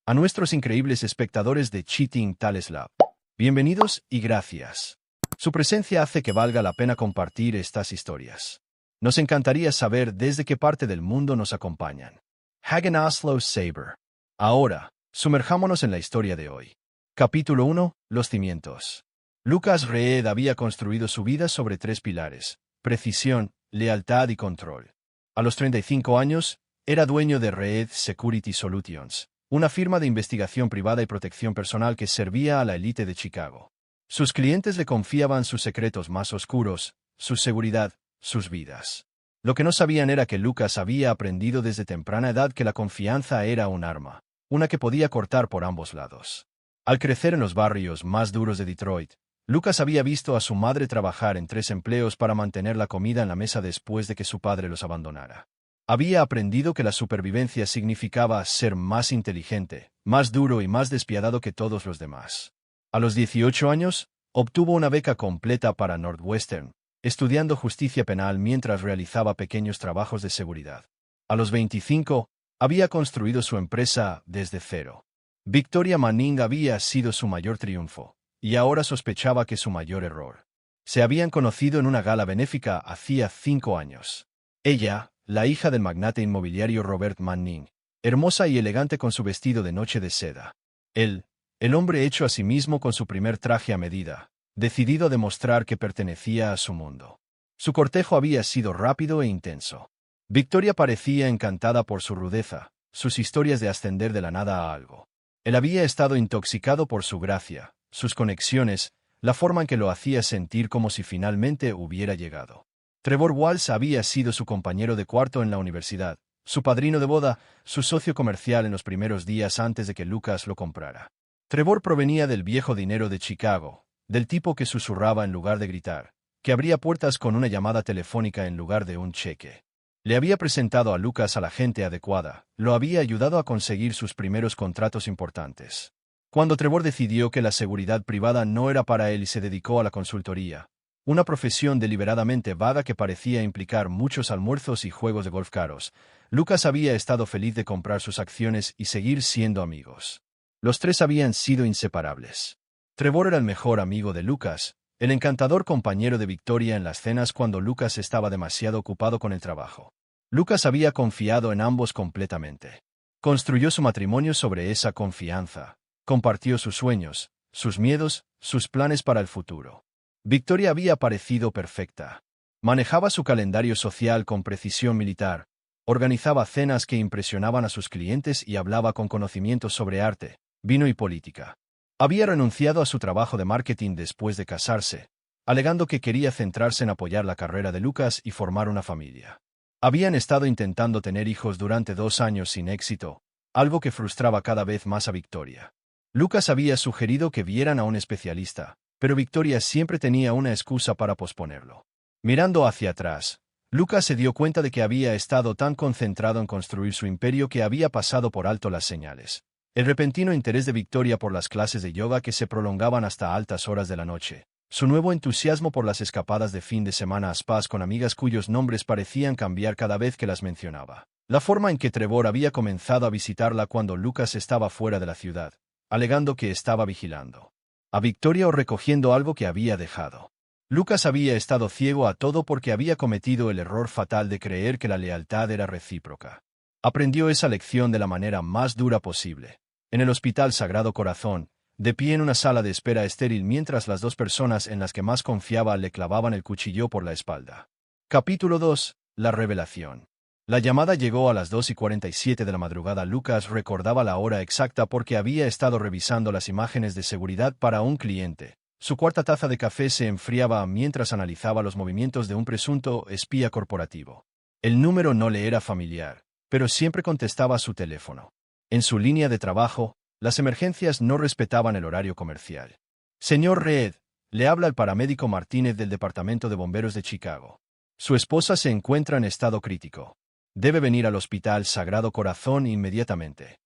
A nuestros increíbles espectadores de Cheating Tales Lab, bienvenidos y gracias. Su presencia hace que valga la pena compartir estas historias. Nos encantaría saber desde qué parte del mundo nos acompañan. Hagen Oslo Saber. Ahora, sumerjámonos en la historia de hoy. Capítulo 1. Los cimientos. Lucas Reed había construido su vida sobre 3 pilares: precisión, lealtad y control. A los 35 años, era dueño de Reed Security Solutions, una firma de investigación privada y protección personal que servía a la élite de Chicago. Sus clientes le confiaban sus secretos más oscuros, su seguridad, sus vidas. Lo que no sabían era que Lucas había aprendido desde temprana edad que la confianza era un arma, una que podía cortar por ambos lados. Al crecer en los barrios más duros de Detroit, Lucas había visto a su madre trabajar en 3 empleos para mantener la comida en la mesa después de que su padre los abandonara. Había aprendido que la supervivencia significaba ser más inteligente, más duro y más despiadado que todos los demás. A los 18 años, obtuvo una beca completa para Northwestern, estudiando justicia penal mientras realizaba pequeños trabajos de seguridad. A los 25, había construido su empresa desde cero. Victoria Manning había sido su mayor triunfo, y ahora sospechaba que su mayor error. Se habían conocido en una gala benéfica hacía 5 años. Ella, la hija del magnate inmobiliario Robert Manning, hermosa y elegante con su vestido de noche de seda. Él, el hombre hecho a sí mismo con su primer traje a medida, decidido a demostrar que pertenecía a su mundo. Su cortejo había sido rápido e intenso. Victoria parecía encantada por su rudeza, sus historias de ascender de la nada a algo. Él había estado intoxicado por su gracia, sus conexiones, la forma en que lo hacía sentir como si finalmente hubiera llegado. Trevor Walsh había sido su compañero de cuarto en la universidad, su padrino de boda, su socio comercial en los primeros días antes de que Lucas lo comprara. Trevor provenía del viejo dinero de Chicago, del tipo que susurraba en lugar de gritar, que abría puertas con una llamada telefónica en lugar de un cheque. Le había presentado a Lucas a la gente adecuada, lo había ayudado a conseguir sus primeros contratos importantes. Cuando Trevor decidió que la seguridad privada no era para él y se dedicó a la consultoría, una profesión deliberadamente vaga que parecía implicar muchos almuerzos y juegos de golf caros, Lucas había estado feliz de comprar sus acciones y seguir siendo amigos. Los 3 habían sido inseparables. Trevor era el mejor amigo de Lucas, el encantador compañero de Victoria en las cenas cuando Lucas estaba demasiado ocupado con el trabajo. Lucas había confiado en ambos completamente. Construyó su matrimonio sobre esa confianza. Compartió sus sueños, sus miedos, sus planes para el futuro. Victoria había parecido perfecta. Manejaba su calendario social con precisión militar, organizaba cenas que impresionaban a sus clientes y hablaba con conocimiento sobre arte, vino y política. Había renunciado a su trabajo de marketing después de casarse, alegando que quería centrarse en apoyar la carrera de Lucas y formar una familia. Habían estado intentando tener hijos durante 2 años sin éxito, algo que frustraba cada vez más a Victoria. Lucas había sugerido que vieran a un especialista, pero Victoria siempre tenía una excusa para posponerlo. Mirando hacia atrás, Lucas se dio cuenta de que había estado tan concentrado en construir su imperio que había pasado por alto las señales. El repentino interés de Victoria por las clases de yoga que se prolongaban hasta altas horas de la noche, su nuevo entusiasmo por las escapadas de fin de semana a spas con amigas cuyos nombres parecían cambiar cada vez que las mencionaba, la forma en que Trevor había comenzado a visitarla cuando Lucas estaba fuera de la ciudad, alegando que estaba vigilando a Victoria o recogiendo algo que había dejado. Lucas había estado ciego a todo porque había cometido el error fatal de creer que la lealtad era recíproca. Aprendió esa lección de la manera más dura posible, en el Hospital Sagrado Corazón, de pie en una sala de espera estéril mientras las 2 personas en las que más confiaba le clavaban el cuchillo por la espalda. Capítulo 2. La revelación. La llamada llegó a las 2:47 de la madrugada. Lucas recordaba la hora exacta porque había estado revisando las imágenes de seguridad para un cliente. Su cuarta taza de café se enfriaba mientras analizaba los movimientos de un presunto espía corporativo. El número no le era familiar, pero siempre contestaba su teléfono. En su línea de trabajo, las emergencias no respetaban el horario comercial. Señor Reed, le habla el paramédico Martínez del Departamento de Bomberos de Chicago. Su esposa se encuentra en estado crítico. Debe venir al Hospital Sagrado Corazón inmediatamente.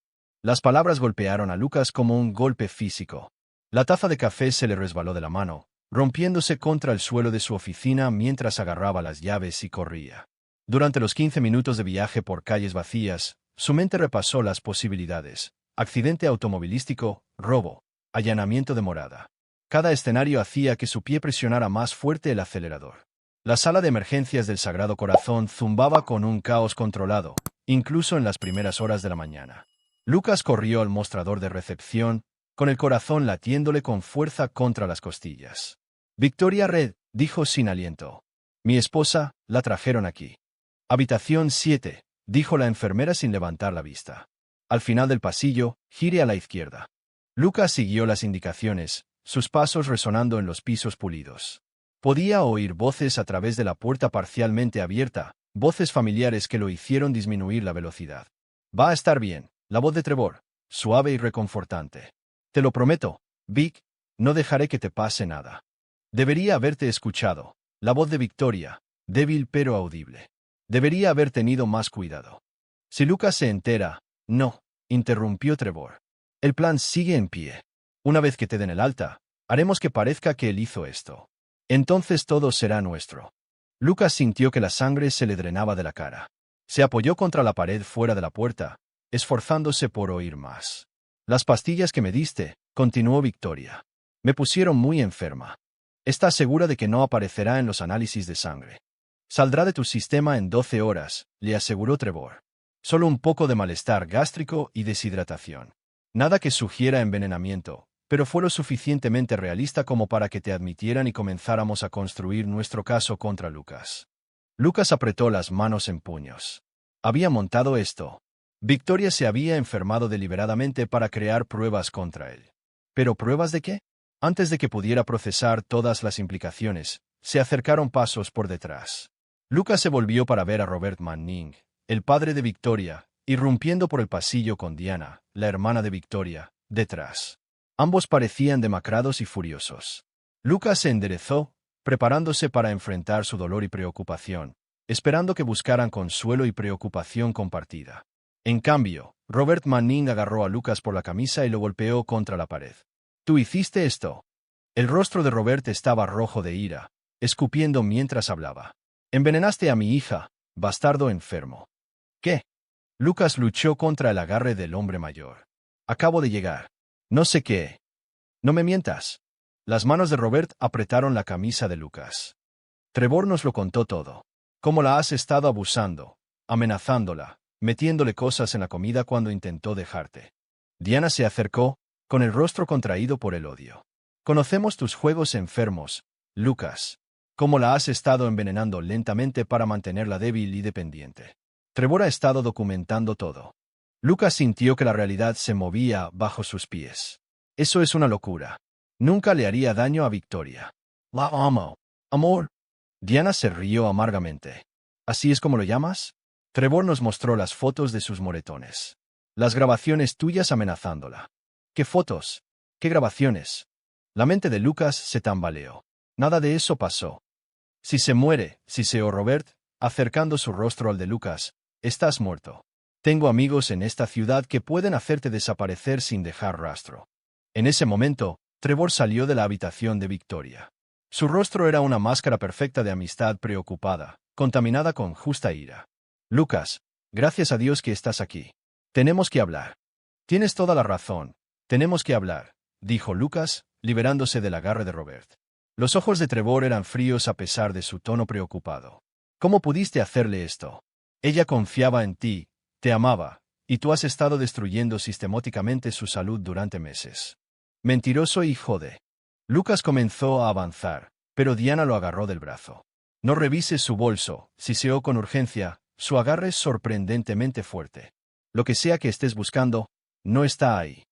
Las palabras golpearon a Lucas como un golpe físico. La taza de café se le resbaló de la mano, rompiéndose contra el suelo de su oficina mientras agarraba las llaves y corría. Durante los 15 minutos de viaje por calles vacías, su mente repasó las posibilidades. accidente automovilístico, robo, allanamiento de morada. Cada escenario hacía que su pie presionara más fuerte el acelerador. La sala de emergencias del Sagrado Corazón zumbaba con un caos controlado, incluso en las primeras horas de la mañana. Lucas corrió al mostrador de recepción, con el corazón latiéndole con fuerza contra las costillas. Victoria Red, dijo sin aliento. Mi esposa, la trajeron aquí. Habitación 7, dijo la enfermera sin levantar la vista. Al final del pasillo, gire a la izquierda. Lucas siguió las indicaciones, sus pasos resonando en los pisos pulidos. Podía oír voces a través de la puerta parcialmente abierta, voces familiares que lo hicieron disminuir la velocidad. Va a estar bien, la voz de Trevor, suave y reconfortante. Te lo prometo, Vic, no dejaré que te pase nada. Debería haberte escuchado. La voz de Victoria, débil pero audible. Debería haber tenido más cuidado. Si Lucas se entera, no, interrumpió Trevor. El plan sigue en pie. Una vez que te den el alta, haremos que parezca que él hizo esto. Entonces todo será nuestro. Lucas sintió que la sangre se le drenaba de la cara. Se apoyó contra la pared fuera de la puerta, esforzándose por oír más. Las pastillas que me diste, continuó Victoria. Me pusieron muy enferma. ¿Estás segura de que no aparecerá en los análisis de sangre? Saldrá de tu sistema en 12 horas, le aseguró Trevor. Solo un poco de malestar gástrico y deshidratación. Nada que sugiera envenenamiento, pero fue lo suficientemente realista como para que te admitieran y comenzáramos a construir nuestro caso contra Lucas. Lucas apretó las manos en puños. Había montado esto. Victoria se había enfermado deliberadamente para crear pruebas contra él. ¿Pero pruebas de qué? Antes de que pudiera procesar todas las implicaciones, se acercaron pasos por detrás. Lucas se volvió para ver a Robert Manning, el padre de Victoria, irrumpiendo por el pasillo con Diana, la hermana de Victoria, detrás. Ambos parecían demacrados y furiosos. Lucas se enderezó, preparándose para enfrentar su dolor y preocupación, esperando que buscaran consuelo y preocupación compartida. En cambio, Robert Manning agarró a Lucas por la camisa y lo golpeó contra la pared. ¿Tú hiciste esto? El rostro de Robert estaba rojo de ira, escupiendo mientras hablaba. Envenenaste a mi hija, bastardo enfermo. ¿Qué? Lucas luchó contra el agarre del hombre mayor. Acabo de llegar. No sé qué. No me mientas. Las manos de Robert apretaron la camisa de Lucas. Trevor nos lo contó todo. Cómo la has estado abusando, amenazándola, metiéndole cosas en la comida cuando intentó dejarte. Diana se acercó, con el rostro contraído por el odio. Conocemos tus juegos enfermos, Lucas. Cómo la has estado envenenando lentamente para mantenerla débil y dependiente. Trevor ha estado documentando todo. Lucas sintió que la realidad se movía bajo sus pies. Eso es una locura. Nunca le haría daño a Victoria. La amo. Amor. Diana se rió amargamente. ¿Así es como lo llamas? Trevor nos mostró las fotos de sus moretones. Las grabaciones tuyas amenazándola. ¿Qué fotos? ¿Qué grabaciones? La mente de Lucas se tambaleó. Nada de eso pasó. Si se muere, siseó Robert, acercando su rostro al de Lucas, estás muerto. Tengo amigos en esta ciudad que pueden hacerte desaparecer sin dejar rastro. En ese momento, Trevor salió de la habitación de Victoria. Su rostro era una máscara perfecta de amistad preocupada, contaminada con justa ira. Lucas, gracias a Dios que estás aquí. Tenemos que hablar. Tienes toda la razón. Tenemos que hablar, dijo Lucas, liberándose del agarre de Robert. Los ojos de Trevor eran fríos a pesar de su tono preocupado. ¿Cómo pudiste hacerle esto? Ella confiaba en ti, te amaba, y tú has estado destruyendo sistemáticamente su salud durante meses. Mentiroso hijo de... Lucas comenzó a avanzar, pero Diana lo agarró del brazo. No revises su bolso, siseó con urgencia, su agarre es sorprendentemente fuerte. Lo que sea que estés buscando, no está ahí.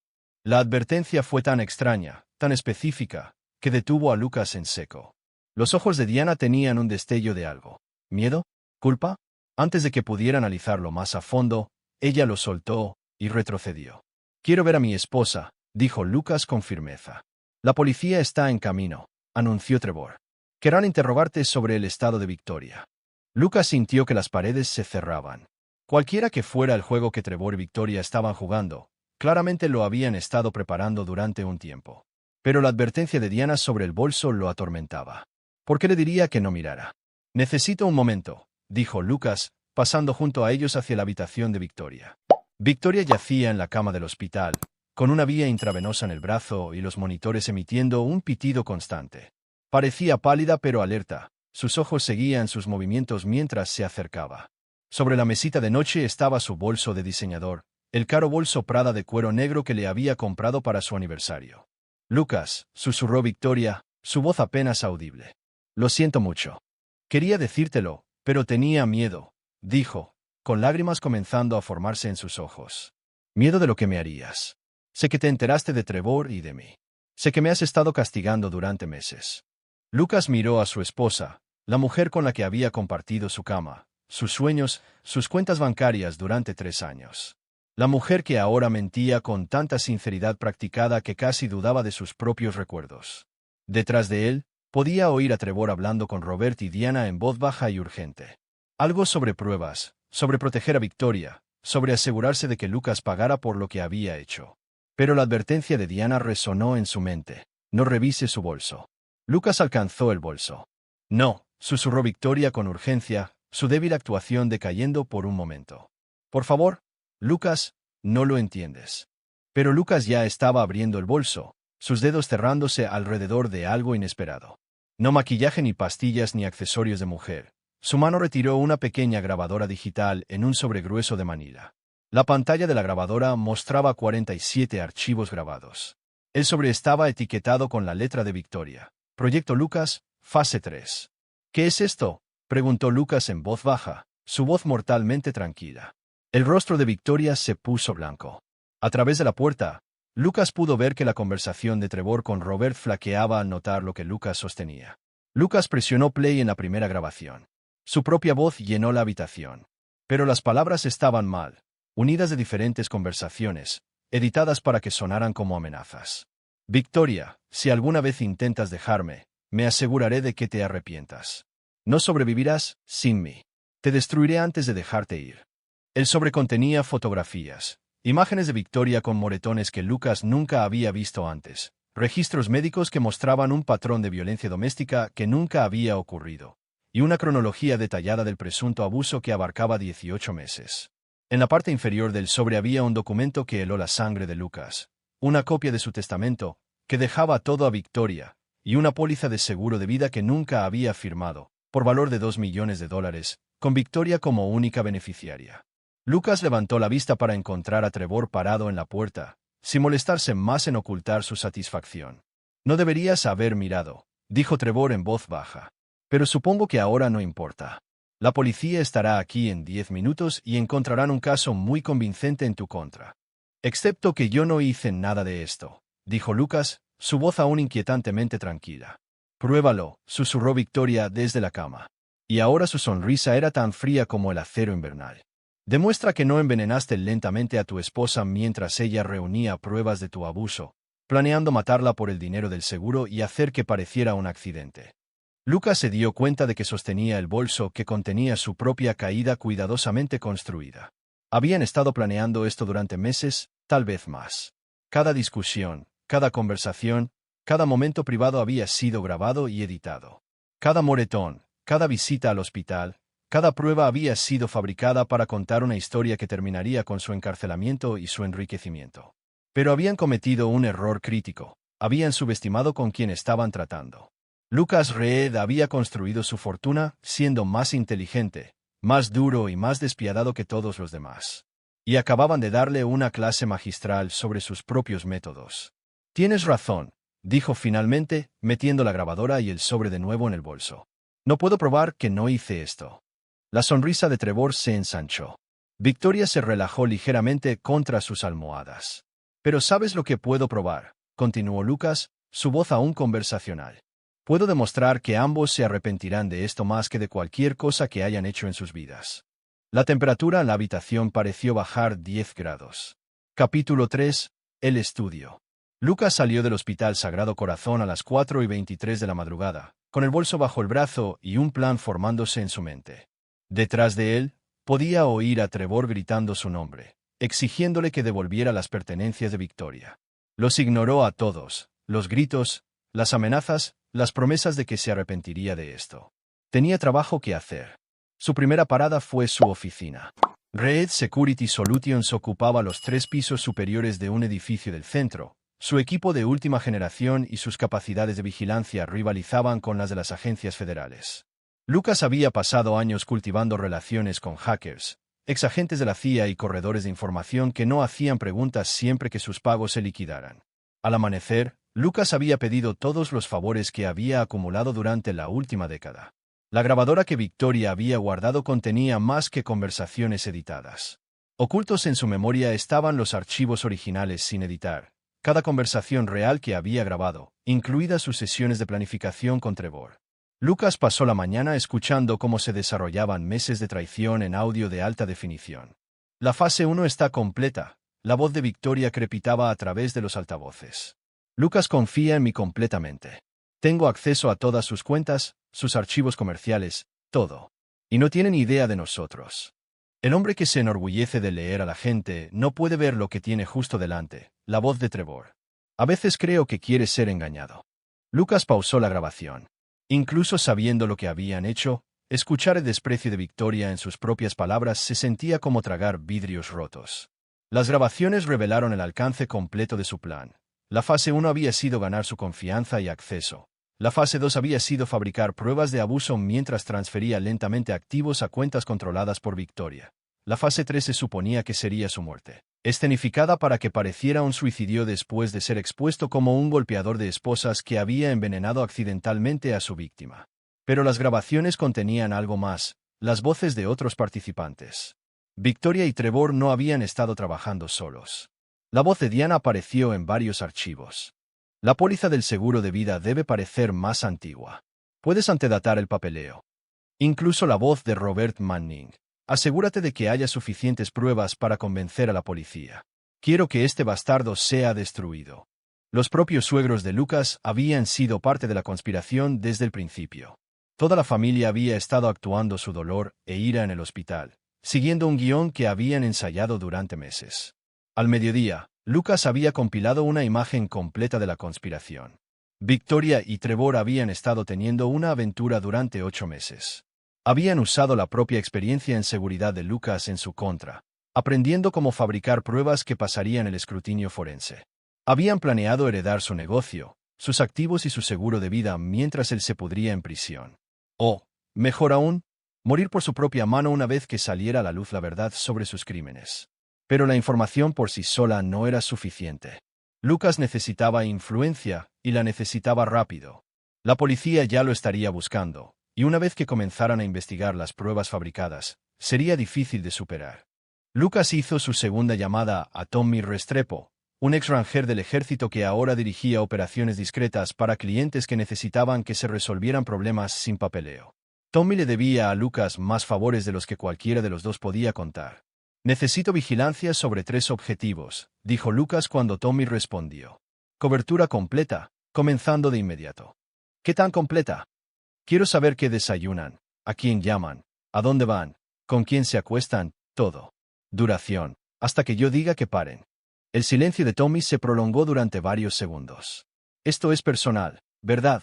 La advertencia fue tan extraña, tan específica, que detuvo a Lucas en seco. Los ojos de Diana tenían un destello de algo. ¿Miedo? ¿Culpa? Antes de que pudiera analizarlo más a fondo, ella lo soltó y retrocedió. Quiero ver a mi esposa, dijo Lucas con firmeza. La policía está en camino, anunció Trevor. Querrán interrogarte sobre el estado de Victoria. Lucas sintió que las paredes se cerraban. Cualquiera que fuera el juego que Trevor y Victoria estaban jugando, claramente lo habían estado preparando durante un tiempo. Pero la advertencia de Diana sobre el bolso lo atormentaba. ¿Por qué le diría que no mirara? Necesito un momento, dijo Lucas, pasando junto a ellos hacia la habitación de Victoria. Victoria yacía en la cama del hospital, con una vía intravenosa en el brazo y los monitores emitiendo un pitido constante. Parecía pálida pero alerta. Sus ojos seguían sus movimientos mientras se acercaba. Sobre la mesita de noche estaba su bolso de diseñador, el caro bolso Prada de cuero negro que le había comprado para su aniversario. Lucas, susurró Victoria, su voz apenas audible. Lo siento mucho. Quería decírtelo, pero tenía miedo, dijo, con lágrimas comenzando a formarse en sus ojos. Miedo de lo que me harías. Sé que te enteraste de Trevor y de mí. Sé que me has estado castigando durante meses. Lucas miró a su esposa, la mujer con la que había compartido su cama, sus sueños, sus cuentas bancarias durante 3 años. La mujer que ahora mentía con tanta sinceridad practicada que casi dudaba de sus propios recuerdos. Detrás de él, podía oír a Trevor hablando con Robert y Diana en voz baja y urgente. Algo sobre pruebas, sobre proteger a Victoria, sobre asegurarse de que Lucas pagara por lo que había hecho. Pero la advertencia de Diana resonó en su mente. No revise su bolso. Lucas alcanzó el bolso. No, susurró Victoria con urgencia, su débil actuación decayendo por un momento. Por favor, Lucas, no lo entiendes. Pero Lucas ya estaba abriendo el bolso, sus dedos cerrándose alrededor de algo inesperado. No maquillaje ni pastillas ni accesorios de mujer. Su mano retiró una pequeña grabadora digital en un sobre grueso de Manila. La pantalla de la grabadora mostraba 47 archivos grabados. El sobre estaba etiquetado con la letra de Victoria. Proyecto Lucas, fase 3. ¿Qué es esto?, preguntó Lucas en voz baja, su voz mortalmente tranquila. El rostro de Victoria se puso blanco. A través de la puerta, Lucas pudo ver que la conversación de Trevor con Robert flaqueaba al notar lo que Lucas sostenía. Lucas presionó play en la primera grabación. Su propia voz llenó la habitación. Pero las palabras estaban mal, unidas de diferentes conversaciones, editadas para que sonaran como amenazas. Victoria, si alguna vez intentas dejarme, me aseguraré de que te arrepientas. No sobrevivirás sin mí. Te destruiré antes de dejarte ir. El sobre contenía fotografías, imágenes de Victoria con moretones que Lucas nunca había visto antes, registros médicos que mostraban un patrón de violencia doméstica que nunca había ocurrido, y una cronología detallada del presunto abuso que abarcaba 18 meses. En la parte inferior del sobre había un documento que heló la sangre de Lucas, una copia de su testamento, que dejaba todo a Victoria, y una póliza de seguro de vida que nunca había firmado, por valor de $2 millones, con Victoria como única beneficiaria. Lucas levantó la vista para encontrar a Trevor parado en la puerta, sin molestarse más en ocultar su satisfacción. No deberías haber mirado, dijo Trevor en voz baja. Pero supongo que ahora no importa. La policía estará aquí en 10 minutos y encontrarán un caso muy convincente en tu contra. Excepto que yo no hice nada de esto, dijo Lucas, su voz aún inquietantemente tranquila. Pruébalo, susurró Victoria desde la cama. Y ahora su sonrisa era tan fría como el acero invernal. Demuestra que no envenenaste lentamente a tu esposa mientras ella reunía pruebas de tu abuso, planeando matarla por el dinero del seguro y hacer que pareciera un accidente. Lucas se dio cuenta de que sostenía el bolso que contenía su propia caída cuidadosamente construida. Habían estado planeando esto durante meses, tal vez más. Cada discusión, cada conversación, cada momento privado había sido grabado y editado. Cada moretón, cada visita al hospital, cada prueba había sido fabricada para contar una historia que terminaría con su encarcelamiento y su enriquecimiento. Pero habían cometido un error crítico. Habían subestimado con quién estaban tratando. Lucas Reed había construido su fortuna siendo más inteligente, más duro y más despiadado que todos los demás. Y acababan de darle una clase magistral sobre sus propios métodos. Tienes razón, dijo finalmente, metiendo la grabadora y el sobre de nuevo en el bolso. No puedo probar que no hice esto. La sonrisa de Trevor se ensanchó. Victoria se relajó ligeramente contra sus almohadas. Pero ¿sabes lo que puedo probar?, continuó Lucas, su voz aún conversacional. Puedo demostrar que ambos se arrepentirán de esto más que de cualquier cosa que hayan hecho en sus vidas. La temperatura en la habitación pareció bajar 10 grados. Capítulo 3. El estudio. Lucas salió del Hospital Sagrado Corazón a las 4:23 de la madrugada, con el bolso bajo el brazo y un plan formándose en su mente. Detrás de él, podía oír a Trevor gritando su nombre, exigiéndole que devolviera las pertenencias de Victoria. Los ignoró a todos, los gritos, las amenazas, las promesas de que se arrepentiría de esto. Tenía trabajo que hacer. Su primera parada fue su oficina. Red Security Solutions ocupaba los 3 pisos superiores de un edificio del centro. Su equipo de última generación y sus capacidades de vigilancia rivalizaban con las de las agencias federales. Lucas había pasado años cultivando relaciones con hackers, exagentes de la CIA y corredores de información que no hacían preguntas siempre que sus pagos se liquidaran. Al amanecer, Lucas había pedido todos los favores que había acumulado durante la última década. La grabadora que Victoria había guardado contenía más que conversaciones editadas. Ocultos en su memoria estaban los archivos originales sin editar, cada conversación real que había grabado, incluidas sus sesiones de planificación con Trevor. Lucas pasó la mañana escuchando cómo se desarrollaban meses de traición en audio de alta definición. La fase 1 está completa. La voz de Victoria crepitaba a través de los altavoces. Lucas confía en mí completamente. Tengo acceso a todas sus cuentas, sus archivos comerciales, todo. Y no tienen idea de nosotros. El hombre que se enorgullece de leer a la gente no puede ver lo que tiene justo delante, la voz de Trevor. A veces creo que quiere ser engañado. Lucas pausó la grabación. Incluso sabiendo lo que habían hecho, escuchar el desprecio de Victoria en sus propias palabras se sentía como tragar vidrios rotos. Las grabaciones revelaron el alcance completo de su plan. La fase 1 había sido ganar su confianza y acceso. La fase 2 había sido fabricar pruebas de abuso mientras transfería lentamente activos a cuentas controladas por Victoria. La fase 3 se suponía que sería su muerte, escenificada para que pareciera un suicidio después de ser expuesto como un golpeador de esposas que había envenenado accidentalmente a su víctima. Pero las grabaciones contenían algo más, las voces de otros participantes. Victoria y Trevor no habían estado trabajando solos. La voz de Diana apareció en varios archivos. La póliza del seguro de vida debe parecer más antigua. Puedes antedatar el papeleo. Incluso la voz de Robert Manning. Asegúrate de que haya suficientes pruebas para convencer a la policía. Quiero que este bastardo sea destruido. Los propios suegros de Lucas habían sido parte de la conspiración desde el principio. Toda la familia había estado actuando su dolor e ira en el hospital, siguiendo un guión que habían ensayado durante meses. Al mediodía, Lucas había compilado una imagen completa de la conspiración. Victoria y Trevor habían estado teniendo una aventura durante 8 meses. Habían usado la propia experiencia en seguridad de Lucas en su contra, aprendiendo cómo fabricar pruebas que pasarían el escrutinio forense. Habían planeado heredar su negocio, sus activos y su seguro de vida mientras él se pudría en prisión. O, mejor aún, morir por su propia mano una vez que saliera a la luz la verdad sobre sus crímenes. Pero la información por sí sola no era suficiente. Lucas necesitaba influencia, y la necesitaba rápido. La policía ya lo estaría buscando, y una vez que comenzaran a investigar las pruebas fabricadas, sería difícil de superar. Lucas hizo su segunda llamada a Tommy Restrepo, un ex ranger del ejército que ahora dirigía operaciones discretas para clientes que necesitaban que se resolvieran problemas sin papeleo. Tommy le debía a Lucas más favores de los que cualquiera de los dos podía contar. Necesito vigilancia sobre 3 objetivos, dijo Lucas cuando Tommy respondió. Cobertura completa, comenzando de inmediato. ¿Qué tan completa? Quiero saber qué desayunan, a quién llaman, a dónde van, con quién se acuestan, todo. Duración, hasta que yo diga que paren. El silencio de Tommy se prolongó durante varios segundos. Esto es personal, ¿verdad?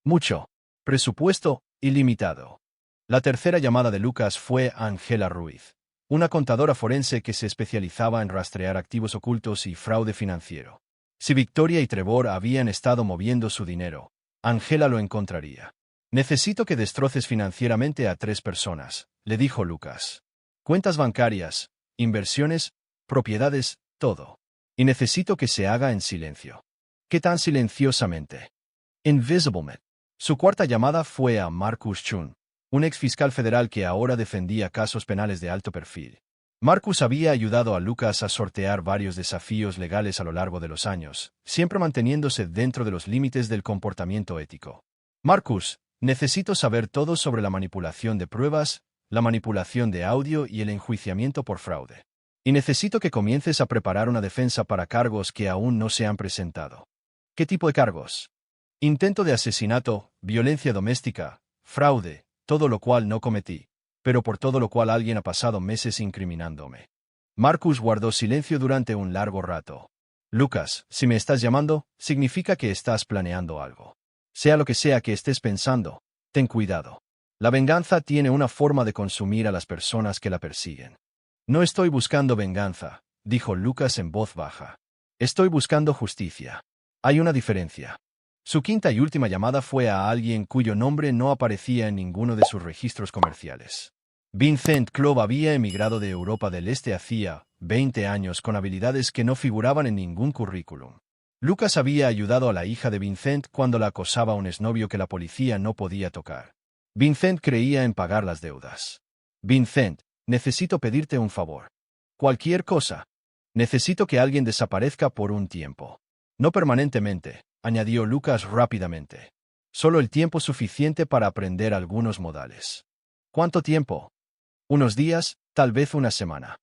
Mucho. Presupuesto, ilimitado. La tercera llamada de Lucas fue a Angela Ruiz, una contadora forense que se especializaba en rastrear activos ocultos y fraude financiero. Si Victoria y Trevor habían estado moviendo su dinero, Angela lo encontraría. Necesito que destroces financieramente a 3 personas, le dijo Lucas. Cuentas bancarias, inversiones, propiedades, todo. Y necesito que se haga en silencio. ¿Qué tan silenciosamente? Invisiblemente. Su cuarta llamada fue a Marcus Chun, un ex fiscal federal que ahora defendía casos penales de alto perfil. Marcus había ayudado a Lucas a sortear varios desafíos legales a lo largo de los años, siempre manteniéndose dentro de los límites del comportamiento ético. Marcus, necesito saber todo sobre la manipulación de pruebas, la manipulación de audio y el enjuiciamiento por fraude. Y necesito que comiences a preparar una defensa para cargos que aún no se han presentado. ¿Qué tipo de cargos? Intento de asesinato, violencia doméstica, fraude, todo lo cual no cometí, pero por todo lo cual alguien ha pasado meses incriminándome. Marcus guardó silencio durante un largo rato. Lucas, si me estás llamando, significa que estás planeando algo. Sea lo que sea que estés pensando, ten cuidado. La venganza tiene una forma de consumir a las personas que la persiguen. No estoy buscando venganza, dijo Lucas en voz baja. Estoy buscando justicia. Hay una diferencia. Su quinta y última llamada fue a alguien cuyo nombre no aparecía en ninguno de sus registros comerciales. Vincent Club había emigrado de Europa del Este hacía 20 años con habilidades que no figuraban en ningún currículum. Lucas había ayudado a la hija de Vincent cuando la acosaba un exnovio que la policía no podía tocar. Vincent creía en pagar las deudas. Vincent, necesito pedirte un favor. Cualquier cosa. Necesito que alguien desaparezca por un tiempo. No permanentemente, añadió Lucas rápidamente. Solo el tiempo suficiente para aprender algunos modales. ¿Cuánto tiempo? Unos días, tal vez una semana.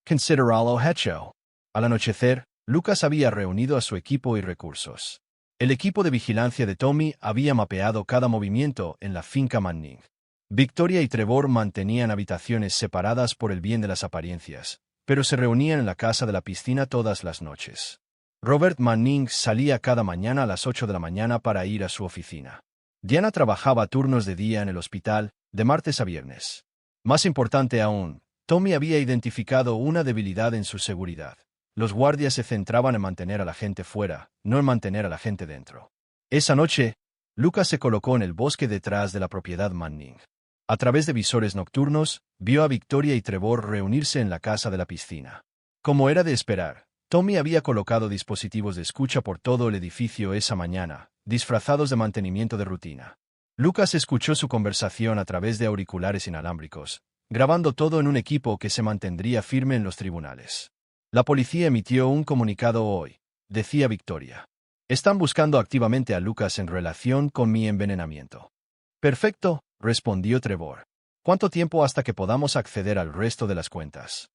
Consideralo hecho. Al anochecer, Lucas había reunido a su equipo y recursos. El equipo de vigilancia de Tommy había mapeado cada movimiento en la finca Manning. Victoria y Trevor mantenían habitaciones separadas por el bien de las apariencias, pero se reunían en la casa de la piscina todas las noches. Robert Manning salía cada mañana a las 8 de la mañana para ir a su oficina. Diana trabajaba turnos de día en el hospital, de martes a viernes. Más importante aún, Tommy había identificado una debilidad en su seguridad. Los guardias se centraban en mantener a la gente fuera, no en mantener a la gente dentro. Esa noche, Lucas se colocó en el bosque detrás de la propiedad Manning. A través de visores nocturnos, vio a Victoria y Trevor reunirse en la casa de la piscina. Como era de esperar, Tommy había colocado dispositivos de escucha por todo el edificio esa mañana, disfrazados de mantenimiento de rutina. Lucas escuchó su conversación a través de auriculares inalámbricos, grabando todo en un equipo que se mantendría firme en los tribunales. La policía emitió un comunicado hoy, decía Victoria. Están buscando activamente a Lucas en relación con mi envenenamiento. Perfecto, respondió Trevor. ¿Cuánto tiempo hasta que podamos acceder al resto de las cuentas?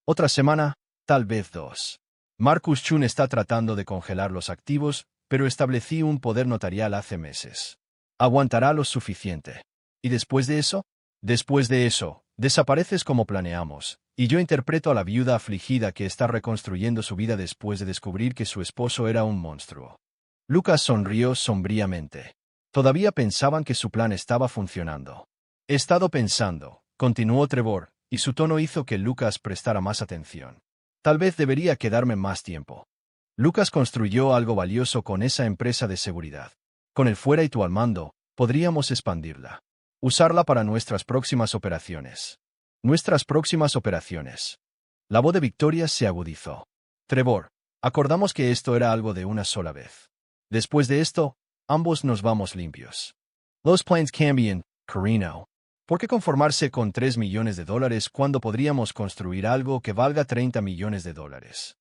Otra semana, tal vez 2. Marcus Chun está tratando de congelar los activos, pero establecí un poder notarial hace meses. Aguantará lo suficiente. ¿Y después de eso? Después de eso, desapareces como planeamos, y yo interpreto a la viuda afligida que está reconstruyendo su vida después de descubrir que su esposo era un monstruo. Lucas sonrió sombríamente. Todavía pensaban que su plan estaba funcionando. He estado pensando, continuó Trevor, y su tono hizo que Lucas prestara más atención. Tal vez debería quedarme más tiempo. Lucas construyó algo valioso con esa empresa de seguridad. Con él fuera y tú al mando, podríamos expandirla. Usarla para nuestras próximas operaciones. Nuestras próximas operaciones. La voz de Victoria se agudizó. Trevor, acordamos que esto era algo de una sola vez. Después de esto, ambos nos vamos limpios. Los planes cambian, Carino. ¿Por qué conformarse con $3 millones cuando podríamos construir algo que valga $30 millones?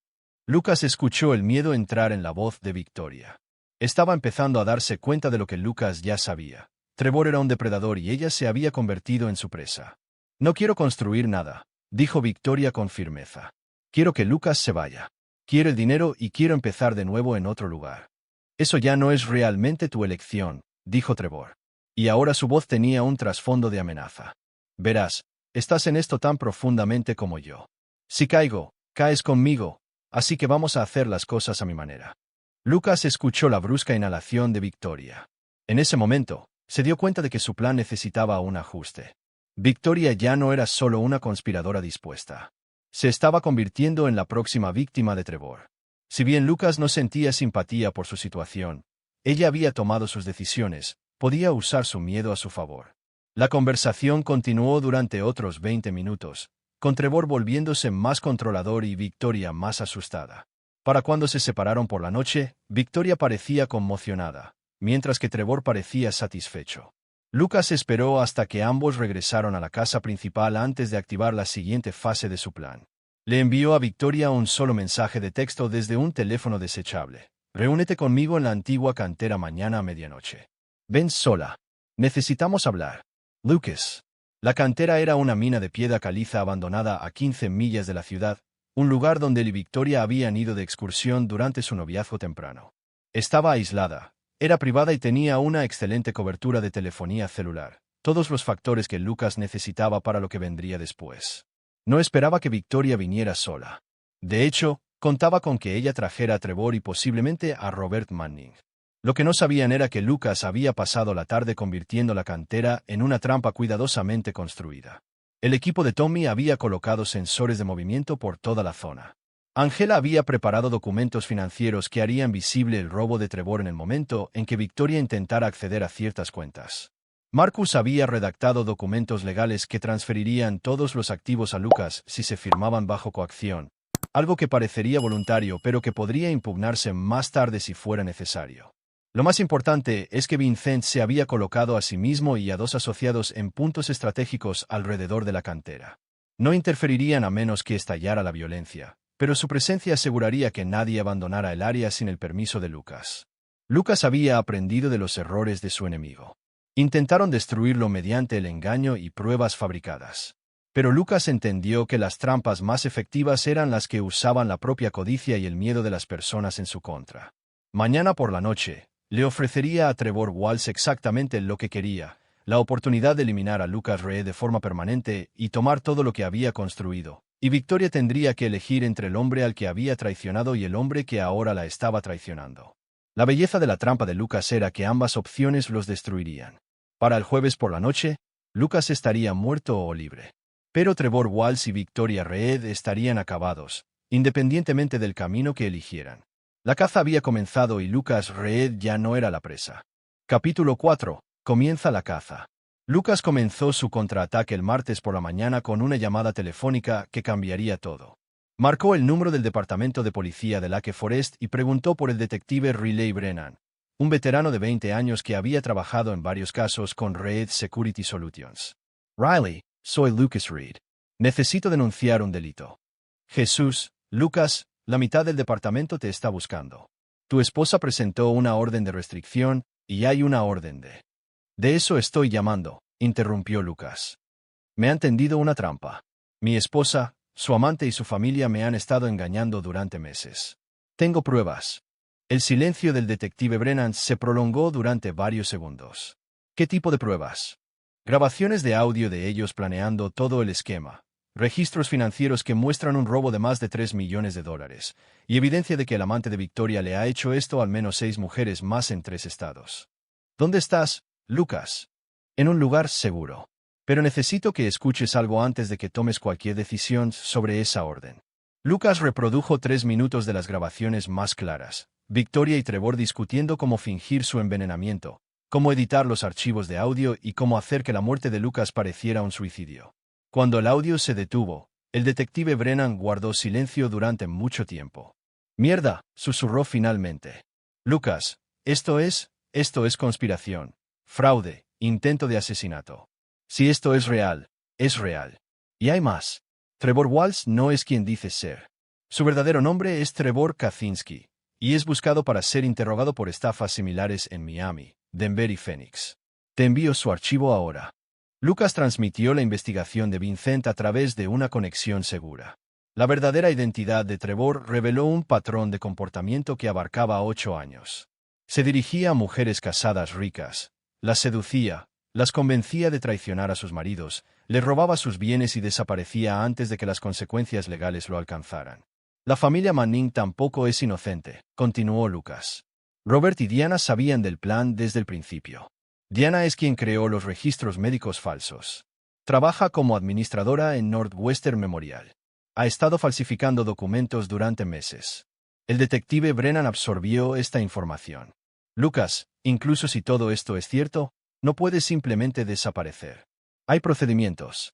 Lucas escuchó el miedo entrar en la voz de Victoria. Estaba empezando a darse cuenta de lo que Lucas ya sabía. Trevor era un depredador y ella se había convertido en su presa. No quiero construir nada, dijo Victoria con firmeza. Quiero que Lucas se vaya. Quiero el dinero y quiero empezar de nuevo en otro lugar. Eso ya no es realmente tu elección, dijo Trevor. Y ahora su voz tenía un trasfondo de amenaza. Verás, estás en esto tan profundamente como yo. Si caigo, caes conmigo, así que vamos a hacer las cosas a mi manera. Lucas escuchó la brusca inhalación de Victoria. En ese momento, se dio cuenta de que su plan necesitaba un ajuste. Victoria ya no era solo una conspiradora dispuesta. Se estaba convirtiendo en la próxima víctima de Trevor. Si bien Lucas no sentía simpatía por su situación, ella había tomado sus decisiones, podía usar su miedo a su favor. La conversación continuó durante otros 20 minutos, con Trevor volviéndose más controlador y Victoria más asustada. Para cuando se separaron por la noche, Victoria parecía conmocionada, mientras que Trevor parecía satisfecho. Lucas esperó hasta que ambos regresaron a la casa principal antes de activar la siguiente fase de su plan. Le envió a Victoria un solo mensaje de texto desde un teléfono desechable. Reúnete conmigo en la antigua cantera mañana a medianoche. Ven sola. Necesitamos hablar. Lucas. La cantera era una mina de piedra caliza abandonada a 15 millas de la ciudad, un lugar donde él y Victoria habían ido de excursión durante su noviazgo temprano. Estaba aislada, era privada y tenía una excelente cobertura de telefonía celular, todos los factores que Lucas necesitaba para lo que vendría después. No esperaba que Victoria viniera sola. De hecho, contaba con que ella trajera a Trevor y posiblemente a Robert Manning. Lo que no sabían era que Lucas había pasado la tarde convirtiendo la cantera en una trampa cuidadosamente construida. El equipo de Tommy había colocado sensores de movimiento por toda la zona. Angela había preparado documentos financieros que harían visible el robo de Trevor en el momento en que Victoria intentara acceder a ciertas cuentas. Marcus había redactado documentos legales que transferirían todos los activos a Lucas si se firmaban bajo coacción, algo que parecería voluntario pero que podría impugnarse más tarde si fuera necesario. Lo más importante es que Vincent se había colocado a sí mismo y a dos asociados en puntos estratégicos alrededor de la cantera. No interferirían a menos que estallara la violencia, pero su presencia aseguraría que nadie abandonara el área sin el permiso de Lucas. Lucas había aprendido de los errores de su enemigo. Intentaron destruirlo mediante el engaño y pruebas fabricadas. Pero Lucas entendió que las trampas más efectivas eran las que usaban la propia codicia y el miedo de las personas en su contra. Mañana por la noche, le ofrecería a Trevor Walsh exactamente lo que quería, la oportunidad de eliminar a Lucas Reed de forma permanente y tomar todo lo que había construido, y Victoria tendría que elegir entre el hombre al que había traicionado y el hombre que ahora la estaba traicionando. La belleza de la trampa de Lucas era que ambas opciones los destruirían. Para el jueves por la noche, Lucas estaría muerto o libre. Pero Trevor Walsh y Victoria Reed estarían acabados, independientemente del camino que eligieran. La caza había comenzado y Lucas Reed ya no era la presa. Capítulo 4. Comienza la caza. Lucas comenzó su contraataque el martes por la mañana con una llamada telefónica que cambiaría todo. Marcó el número del departamento de policía de Lake Forest y preguntó por el detective Riley Brennan, un veterano de 20 años que había trabajado en varios casos con Reed Security Solutions. Riley, soy Lucas Reed. Necesito denunciar un delito. Jesús, Lucas, la mitad del departamento te está buscando. Tu esposa presentó una orden de restricción y hay una orden de... De eso estoy llamando, interrumpió Lucas. Me han tendido una trampa. Mi esposa, su amante y su familia me han estado engañando durante meses. Tengo pruebas. El silencio del detective Brennan se prolongó durante varios segundos. ¿Qué tipo de pruebas? Grabaciones de audio de ellos planeando todo el esquema, registros financieros que muestran un robo de más de $3 millones, y evidencia de que el amante de Victoria le ha hecho esto a al menos 6 mujeres más en 3 estados. ¿Dónde estás, Lucas? En un lugar seguro. Pero necesito que escuches algo antes de que tomes cualquier decisión sobre esa orden. Lucas reprodujo 3 minutos de las grabaciones más claras, Victoria y Trevor discutiendo cómo fingir su envenenamiento, cómo editar los archivos de audio y cómo hacer que la muerte de Lucas pareciera un suicidio. Cuando el audio se detuvo, el detective Brennan guardó silencio durante mucho tiempo. «Mierda», susurró finalmente. «Lucas, esto es conspiración, fraude, intento de asesinato. Si esto es real, es real. Y hay más. Trevor Walsh no es quien dice ser. Su verdadero nombre es Trevor Kaczynski, y es buscado para ser interrogado por estafas similares en Miami, Denver y Phoenix. Te envío su archivo ahora». Lucas transmitió la investigación de Vincent a través de una conexión segura. La verdadera identidad de Trevor reveló un patrón de comportamiento que abarcaba 8 años. Se dirigía a mujeres casadas ricas, las seducía, las convencía de traicionar a sus maridos, les robaba sus bienes y desaparecía antes de que las consecuencias legales lo alcanzaran. La familia Manning tampoco es inocente, continuó Lucas. Robert y Diana sabían del plan desde el principio. Diana es quien creó los registros médicos falsos. Trabaja como administradora en Northwestern Memorial. Ha estado falsificando documentos durante meses. El detective Brennan absorbió esta información. Lucas, incluso si todo esto es cierto, no puede simplemente desaparecer. Hay procedimientos.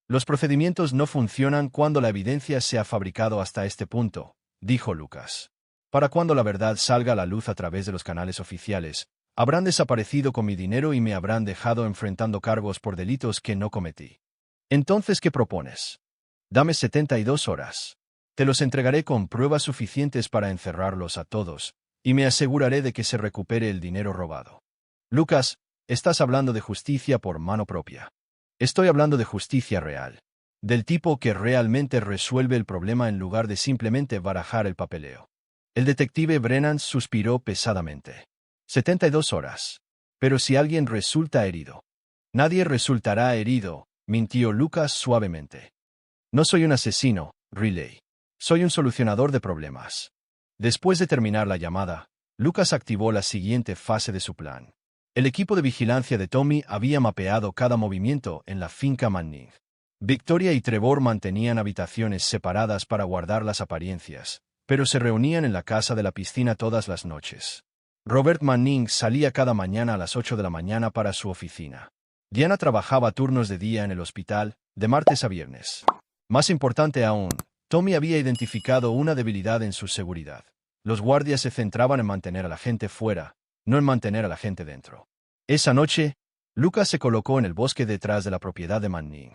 Los procedimientos no funcionan cuando la evidencia se ha fabricado hasta este punto, dijo Lucas. Para cuando la verdad salga a la luz a través de los canales oficiales, habrán desaparecido con mi dinero y me habrán dejado enfrentando cargos por delitos que no cometí. Entonces, ¿qué propones? Dame 72 horas. Te los entregaré con pruebas suficientes para encerrarlos a todos, y me aseguraré de que se recupere el dinero robado. Lucas, estás hablando de justicia por mano propia. Estoy hablando de justicia real. Del tipo que realmente resuelve el problema en lugar de simplemente barajar el papeleo. El detective Brennan suspiró pesadamente. 72 horas. Pero si alguien resulta herido. Nadie resultará herido, mintió Lucas suavemente. No soy un asesino, Riley. Soy un solucionador de problemas. Después de terminar la llamada, Lucas activó la siguiente fase de su plan. El equipo de vigilancia de Tommy había mapeado cada movimiento en la finca Manning. Victoria y Trevor mantenían habitaciones separadas para guardar las apariencias, pero se reunían en la casa de la piscina todas las noches. Robert Manning salía cada mañana a las 8 de la mañana para su oficina. Diana trabajaba turnos de día en el hospital, de martes a viernes. Más importante aún, Tommy había identificado una debilidad en su seguridad. Los guardias se centraban en mantener a la gente fuera, no en mantener a la gente dentro. Esa noche, Lucas se colocó en el bosque detrás de la propiedad de Manning.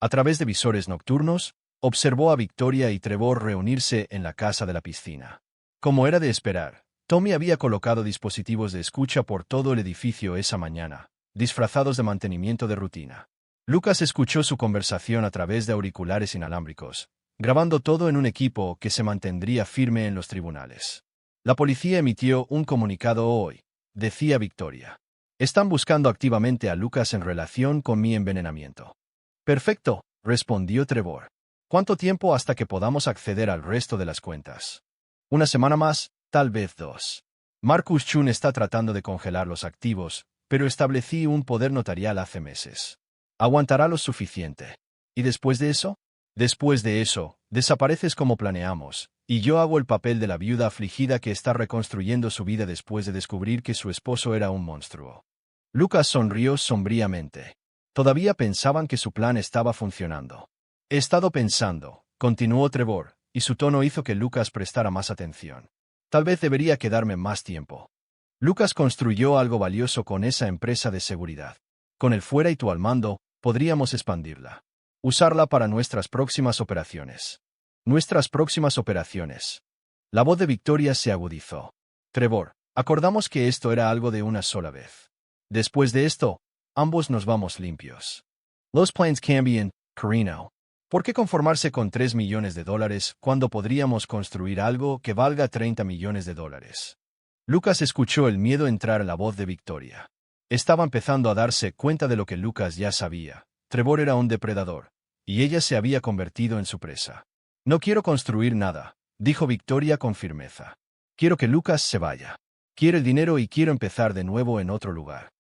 A través de visores nocturnos, observó a Victoria y Trevor reunirse en la casa de la piscina. Como era de esperar, Tommy había colocado dispositivos de escucha por todo el edificio esa mañana, disfrazados de mantenimiento de rutina. Lucas escuchó su conversación a través de auriculares inalámbricos, grabando todo en un equipo que se mantendría firme en los tribunales. La policía emitió un comunicado hoy, decía Victoria. Están buscando activamente a Lucas en relación con mi envenenamiento. Perfecto, respondió Trevor. ¿Cuánto tiempo hasta que podamos acceder al resto de las cuentas? Una semana más, tal vez 2. Marcus Chun está tratando de congelar los activos, pero establecí un poder notarial hace meses. Aguantará lo suficiente. ¿Y después de eso? Después de eso, desapareces como planeamos, y yo hago el papel de la viuda afligida que está reconstruyendo su vida después de descubrir que su esposo era un monstruo. Lucas sonrió sombríamente. Todavía pensaban que su plan estaba funcionando. He estado pensando, continuó Trevor, y su tono hizo que Lucas prestara más atención. Tal vez debería quedarme más tiempo. Lucas construyó algo valioso con esa empresa de seguridad. Con él fuera y tú al mando, podríamos expandirla. Usarla para nuestras próximas operaciones. Nuestras próximas operaciones. La voz de Victoria se agudizó. Trevor, acordamos que esto era algo de una sola vez. Después de esto, ambos nos vamos limpios. Los planes cambian, Carino. ¿Por qué conformarse con $3 millones cuando podríamos construir algo que valga $30 millones? Lucas escuchó el miedo entrar en la voz de Victoria. Estaba empezando a darse cuenta de lo que Lucas ya sabía. Trevor era un depredador, y ella se había convertido en su presa. No quiero construir nada, dijo Victoria con firmeza. Quiero que Lucas se vaya. Quiero el dinero y quiero empezar de nuevo en otro lugar.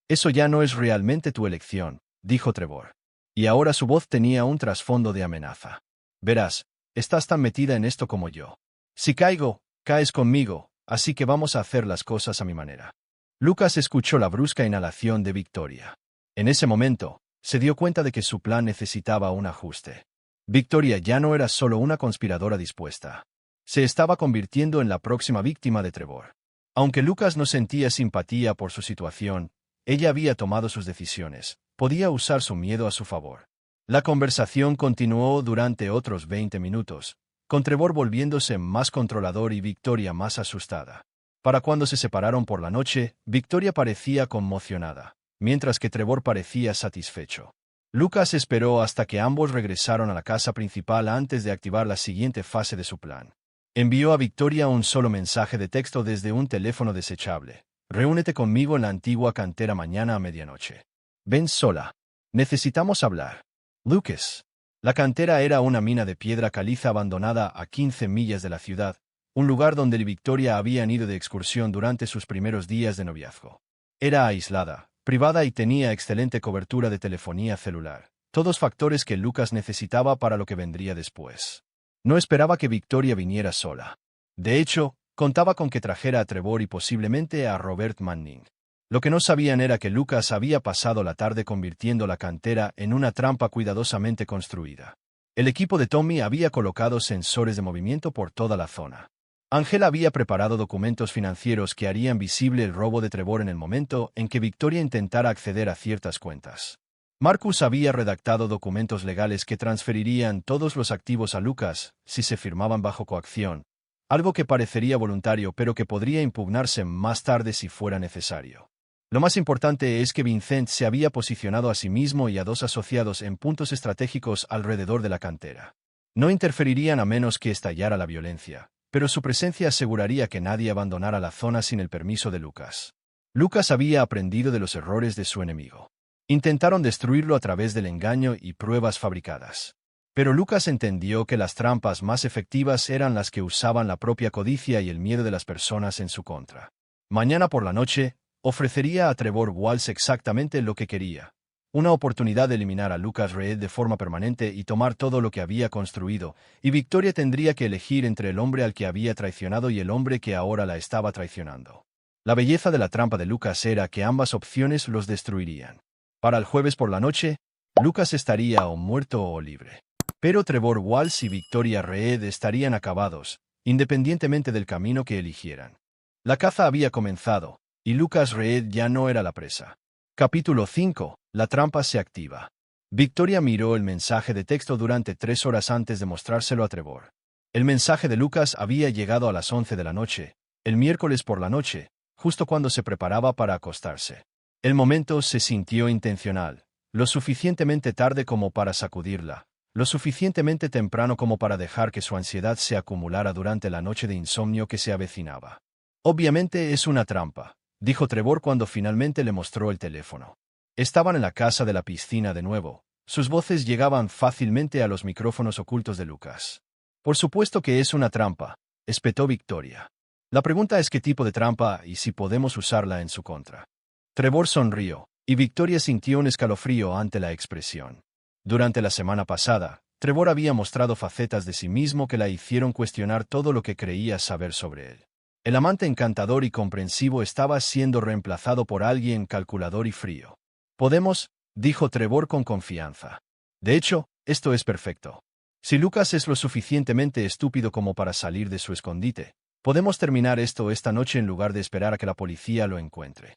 Eso ya no es realmente tu elección, dijo Trevor. Y ahora su voz tenía un trasfondo de amenaza. Verás, estás tan metida en esto como yo. Si caigo, caes conmigo, así que vamos a hacer las cosas a mi manera. Lucas escuchó la brusca inhalación de Victoria. En ese momento, se dio cuenta de que su plan necesitaba un ajuste. Victoria ya no era solo una conspiradora dispuesta. Se estaba convirtiendo en la próxima víctima de Trevor. Aunque Lucas no sentía simpatía por su situación, ella había tomado sus decisiones. Podía usar su miedo a su favor. La conversación continuó durante otros 20 minutos, con Trevor volviéndose más controlador y Victoria más asustada. Para cuando se separaron por la noche, Victoria parecía conmocionada, mientras que Trevor parecía satisfecho. Lucas esperó hasta que ambos regresaron a la casa principal antes de activar la siguiente fase de su plan. Envió a Victoria un solo mensaje de texto desde un teléfono desechable. Reúnete conmigo en la antigua cantera mañana a medianoche. Ven sola. Necesitamos hablar. Lucas. La cantera era una mina de piedra caliza abandonada a 15 millas de la ciudad, un lugar donde él y Victoria habían ido de excursión durante sus primeros días de noviazgo. Era aislada, privada y tenía excelente cobertura de telefonía celular, todos factores que Lucas necesitaba para lo que vendría después. No esperaba que Victoria viniera sola. De hecho, contaba con que trajera a Trevor y posiblemente a Robert Manning. Lo que no sabían era que Lucas había pasado la tarde convirtiendo la cantera en una trampa cuidadosamente construida. El equipo de Tommy había colocado sensores de movimiento por toda la zona. Ángela había preparado documentos financieros que harían visible el robo de Trevor en el momento en que Victoria intentara acceder a ciertas cuentas. Marcus había redactado documentos legales que transferirían todos los activos a Lucas si se firmaban bajo coacción, algo que parecería voluntario pero que podría impugnarse más tarde si fuera necesario. Lo más importante es que Vincent se había posicionado a sí mismo y a 2 asociados en puntos estratégicos alrededor de la cantera. No interferirían a menos que estallara la violencia, pero su presencia aseguraría que nadie abandonara la zona sin el permiso de Lucas. Lucas había aprendido de los errores de su enemigo. Intentaron destruirlo a través del engaño y pruebas fabricadas. Pero Lucas entendió que las trampas más efectivas eran las que usaban la propia codicia y el miedo de las personas en su contra. Mañana por la noche, ofrecería a Trevor Walsh exactamente lo que quería. una oportunidad de eliminar a Lucas Reed de forma permanente y tomar todo lo que había construido, y Victoria tendría que elegir entre el hombre al que había traicionado y el hombre que ahora la estaba traicionando. La belleza de la trampa de Lucas era que ambas opciones los destruirían. Para el jueves por la noche, Lucas estaría o muerto o libre. Pero Trevor Walsh y Victoria Reed estarían acabados, independientemente del camino que eligieran. La caza había comenzado, y Lucas Reed ya no era la presa. Capítulo 5. La trampa se activa. Victoria miró el mensaje de texto durante 3 horas antes de mostrárselo a Trevor. El mensaje de Lucas había llegado a las 11 de la noche, el miércoles por la noche, justo cuando se preparaba para acostarse. El momento se sintió intencional, lo suficientemente tarde como para sacudirla, lo suficientemente temprano como para dejar que su ansiedad se acumulara durante la noche de insomnio que se avecinaba. Obviamente es una trampa, dijo Trevor cuando finalmente le mostró el teléfono. Estaban en la casa de la piscina de nuevo. Sus voces llegaban fácilmente a los micrófonos ocultos de Lucas. Por supuesto que es una trampa, espetó Victoria. La pregunta es qué tipo de trampa y si podemos usarla en su contra. Trevor sonrió, y Victoria sintió un escalofrío ante la expresión. Durante la semana pasada, Trevor había mostrado facetas de sí mismo que la hicieron cuestionar todo lo que creía saber sobre él. El amante encantador y comprensivo estaba siendo reemplazado por alguien calculador y frío. Podemos, dijo Trevor con confianza. De hecho, esto es perfecto. Si Lucas es lo suficientemente estúpido como para salir de su escondite, podemos terminar esto esta noche en lugar de esperar a que la policía lo encuentre.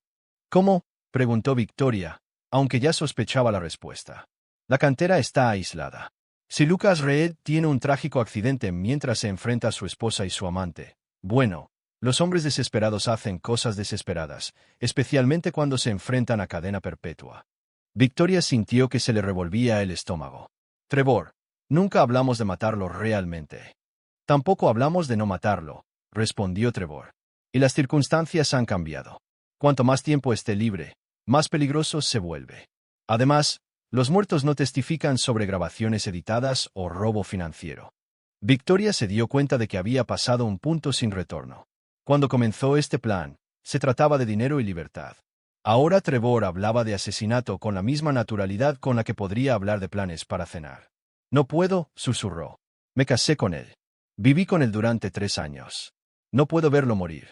¿Cómo?, preguntó Victoria, aunque ya sospechaba la respuesta. La cantera está aislada. Si Lucas Reed tiene un trágico accidente mientras se enfrenta a su esposa y su amante, bueno, los hombres desesperados hacen cosas desesperadas, especialmente cuando se enfrentan a cadena perpetua. Victoria sintió que se le revolvía el estómago. Trevor, nunca hablamos de matarlo realmente. Tampoco hablamos de no matarlo, respondió Trevor. Y las circunstancias han cambiado. Cuanto más tiempo esté libre, más peligroso se vuelve. Además, los muertos no testifican sobre grabaciones editadas o robo financiero. Victoria se dio cuenta de que había pasado un punto sin retorno. Cuando comenzó este plan, se trataba de dinero y libertad. Ahora Trevor hablaba de asesinato con la misma naturalidad con la que podría hablar de planes para cenar. No puedo, susurró. Me casé con él. Viví con él durante 3 años. No puedo verlo morir.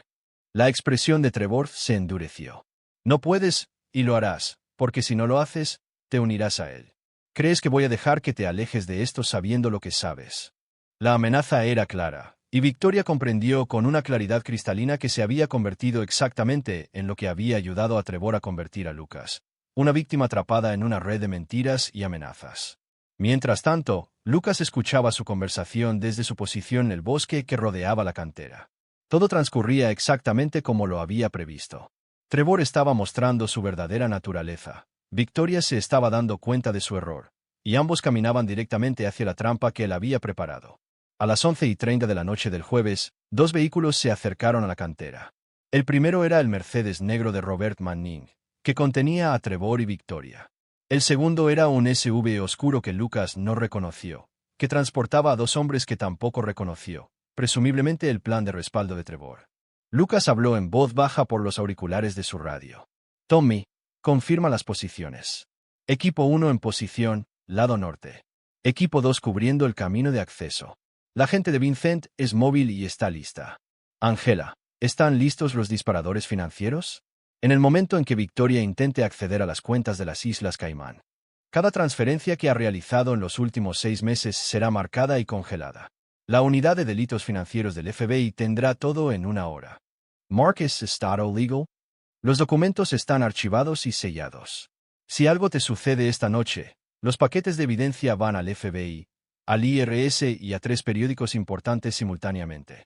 La expresión de Trevor se endureció. No puedes, y lo harás, porque si no lo haces, te unirás a él. ¿Crees que voy a dejar que te alejes de esto sabiendo lo que sabes? La amenaza era clara, y Victoria comprendió con una claridad cristalina que se había convertido exactamente en lo que había ayudado a Trevor a convertir a Lucas, una víctima atrapada en una red de mentiras y amenazas. Mientras tanto, Lucas escuchaba su conversación desde su posición en el bosque que rodeaba la cantera. Todo transcurría exactamente como lo había previsto. Trevor estaba mostrando su verdadera naturaleza. Victoria se estaba dando cuenta de su error, y ambos caminaban directamente hacia la trampa que él había preparado. A las 11:30 de la noche del jueves, 2 vehículos se acercaron a la cantera. El primero era el Mercedes negro de Robert Manning, que contenía a Trevor y Victoria. El segundo era un SUV oscuro que Lucas no reconoció, que transportaba a 2 hombres que tampoco reconoció, presumiblemente el plan de respaldo de Trevor. Lucas habló en voz baja por los auriculares de su radio. Tommy, confirma las posiciones. Equipo 1 en posición, lado norte. Equipo 2 cubriendo el camino de acceso. La gente de Vincent es móvil y está lista. Angela, ¿están listos los disparadores financieros? En el momento en que Victoria intente acceder a las cuentas de las Islas Caimán, cada transferencia que ha realizado en los últimos 6 meses será marcada y congelada. La unidad de delitos financieros del FBI tendrá todo en 1 hora. Marcus Estado Legal. Los documentos están archivados y sellados. Si algo te sucede esta noche, los paquetes de evidencia van al FBI, al IRS y a 3 periódicos importantes simultáneamente.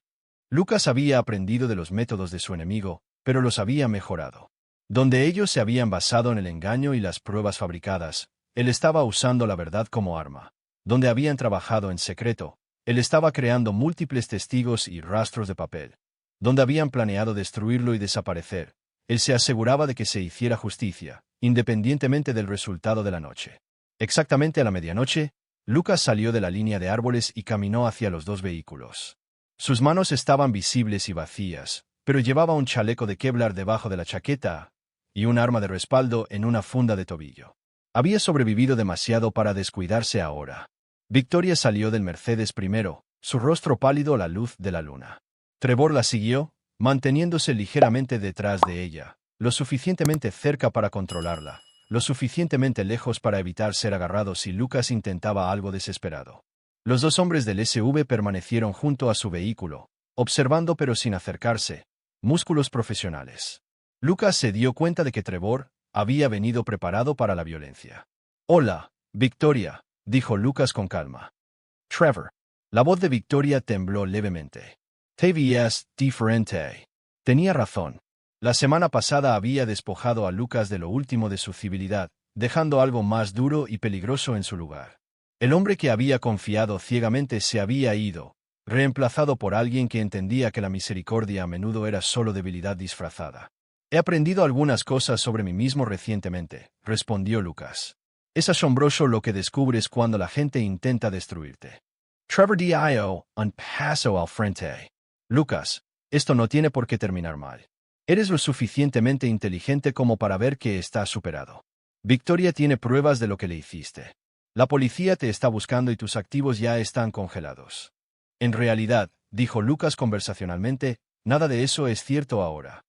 Lucas había aprendido de los métodos de su enemigo, pero los había mejorado. Donde ellos se habían basado en el engaño y las pruebas fabricadas, él estaba usando la verdad como arma. Donde habían trabajado en secreto, él estaba creando múltiples testigos y rastros de papel. Donde habían planeado destruirlo y desaparecer, él se aseguraba de que se hiciera justicia, independientemente del resultado de la noche. Exactamente a la medianoche, Lucas salió de la línea de árboles y caminó hacia los 2 vehículos. Sus manos estaban visibles y vacías, pero llevaba un chaleco de Kevlar debajo de la chaqueta y un arma de respaldo en una funda de tobillo. Había sobrevivido demasiado para descuidarse ahora. Victoria salió del Mercedes primero, su rostro pálido a la luz de la luna. Trevor la siguió, manteniéndose ligeramente detrás de ella, lo suficientemente cerca para controlarla, lo suficientemente lejos para evitar ser agarrado si Lucas intentaba algo desesperado. Los dos hombres del SUV permanecieron junto a su vehículo, observando pero sin acercarse, músculos profesionales. Lucas se dio cuenta de que Trevor había venido preparado para la violencia. «Hola, Victoria», dijo Lucas con calma. «Trevor». La voz de Victoria tembló levemente. «Te veías diferente». Tenía razón. La semana pasada había despojado a Lucas de lo último de su civilidad, dejando algo más duro y peligroso en su lugar. El hombre que había confiado ciegamente se había ido, reemplazado por alguien que entendía que la misericordia a menudo era solo debilidad disfrazada. «He aprendido algunas cosas sobre mí mismo recientemente», respondió Lucas. «Es asombroso lo que descubres cuando la gente intenta destruirte». Trevor dio un paso al frente. «Lucas, esto no tiene por qué terminar mal. Eres lo suficientemente inteligente como para ver que está superado. Victoria tiene pruebas de lo que le hiciste. La policía te está buscando y tus activos ya están congelados». «En realidad», dijo Lucas conversacionalmente, «nada de eso es cierto ahora».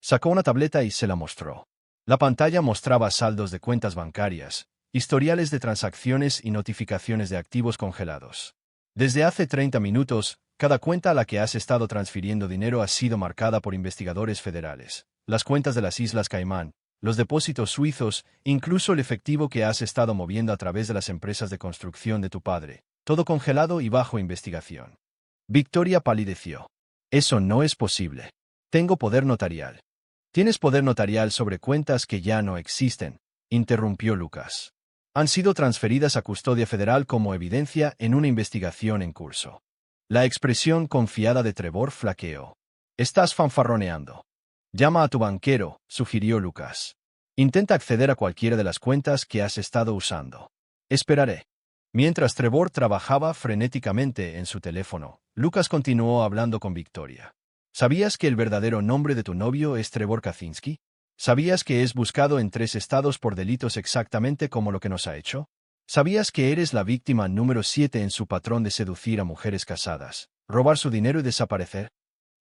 Sacó una tableta y se la mostró. La pantalla mostraba saldos de cuentas bancarias, historiales de transacciones y notificaciones de activos congelados. «Desde hace 30 minutos, cada cuenta a la que has estado transfiriendo dinero ha sido marcada por investigadores federales. Las cuentas de las Islas Caimán, los depósitos suizos, incluso el efectivo que has estado moviendo a través de las empresas de construcción de tu padre. Todo congelado y bajo investigación». Victoria palideció. «Eso no es posible. Tengo poder notarial». «Tienes poder notarial sobre cuentas que ya no existen», interrumpió Lucas. «Han sido transferidas a custodia federal como evidencia en una investigación en curso». La expresión confiada de Trevor flaqueó. «Estás fanfarroneando». «Llama a tu banquero», sugirió Lucas. «Intenta acceder a cualquiera de las cuentas que has estado usando». «Esperaré». Mientras Trevor trabajaba frenéticamente en su teléfono, Lucas continuó hablando con Victoria. «¿Sabías que el verdadero nombre de tu novio es Trevor Kaczynski? ¿Sabías que es buscado en 3 estados por delitos exactamente como lo que nos ha hecho? ¿Sabías que eres la víctima número 7 en su patrón de seducir a mujeres casadas, robar su dinero y desaparecer?»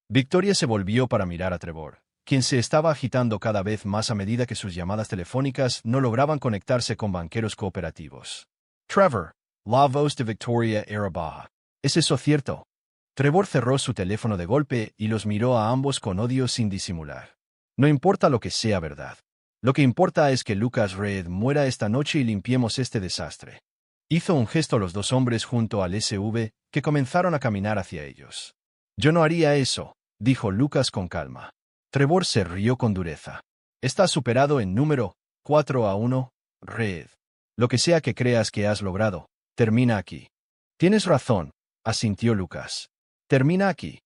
Victoria se volvió para mirar a Trevor, quien se estaba agitando cada vez más a medida que sus llamadas telefónicas no lograban conectarse con banqueros cooperativos. «Trevor», la voz de Victoria era baja. «¿Es eso cierto?» Trevor cerró su teléfono de golpe y los miró a ambos con odio sin disimular. «No importa lo que sea verdad. Lo que importa es que Lucas Reed muera esta noche y limpiemos este desastre». Hizo un gesto a los dos hombres junto al SUV, que comenzaron a caminar hacia ellos. «Yo no haría eso», dijo Lucas con calma. Trevor se rió con dureza. «Estás superado en número 4-1, Reed. Lo que sea que creas que has logrado, termina aquí». «Tienes razón», asintió Lucas. «Termina aquí».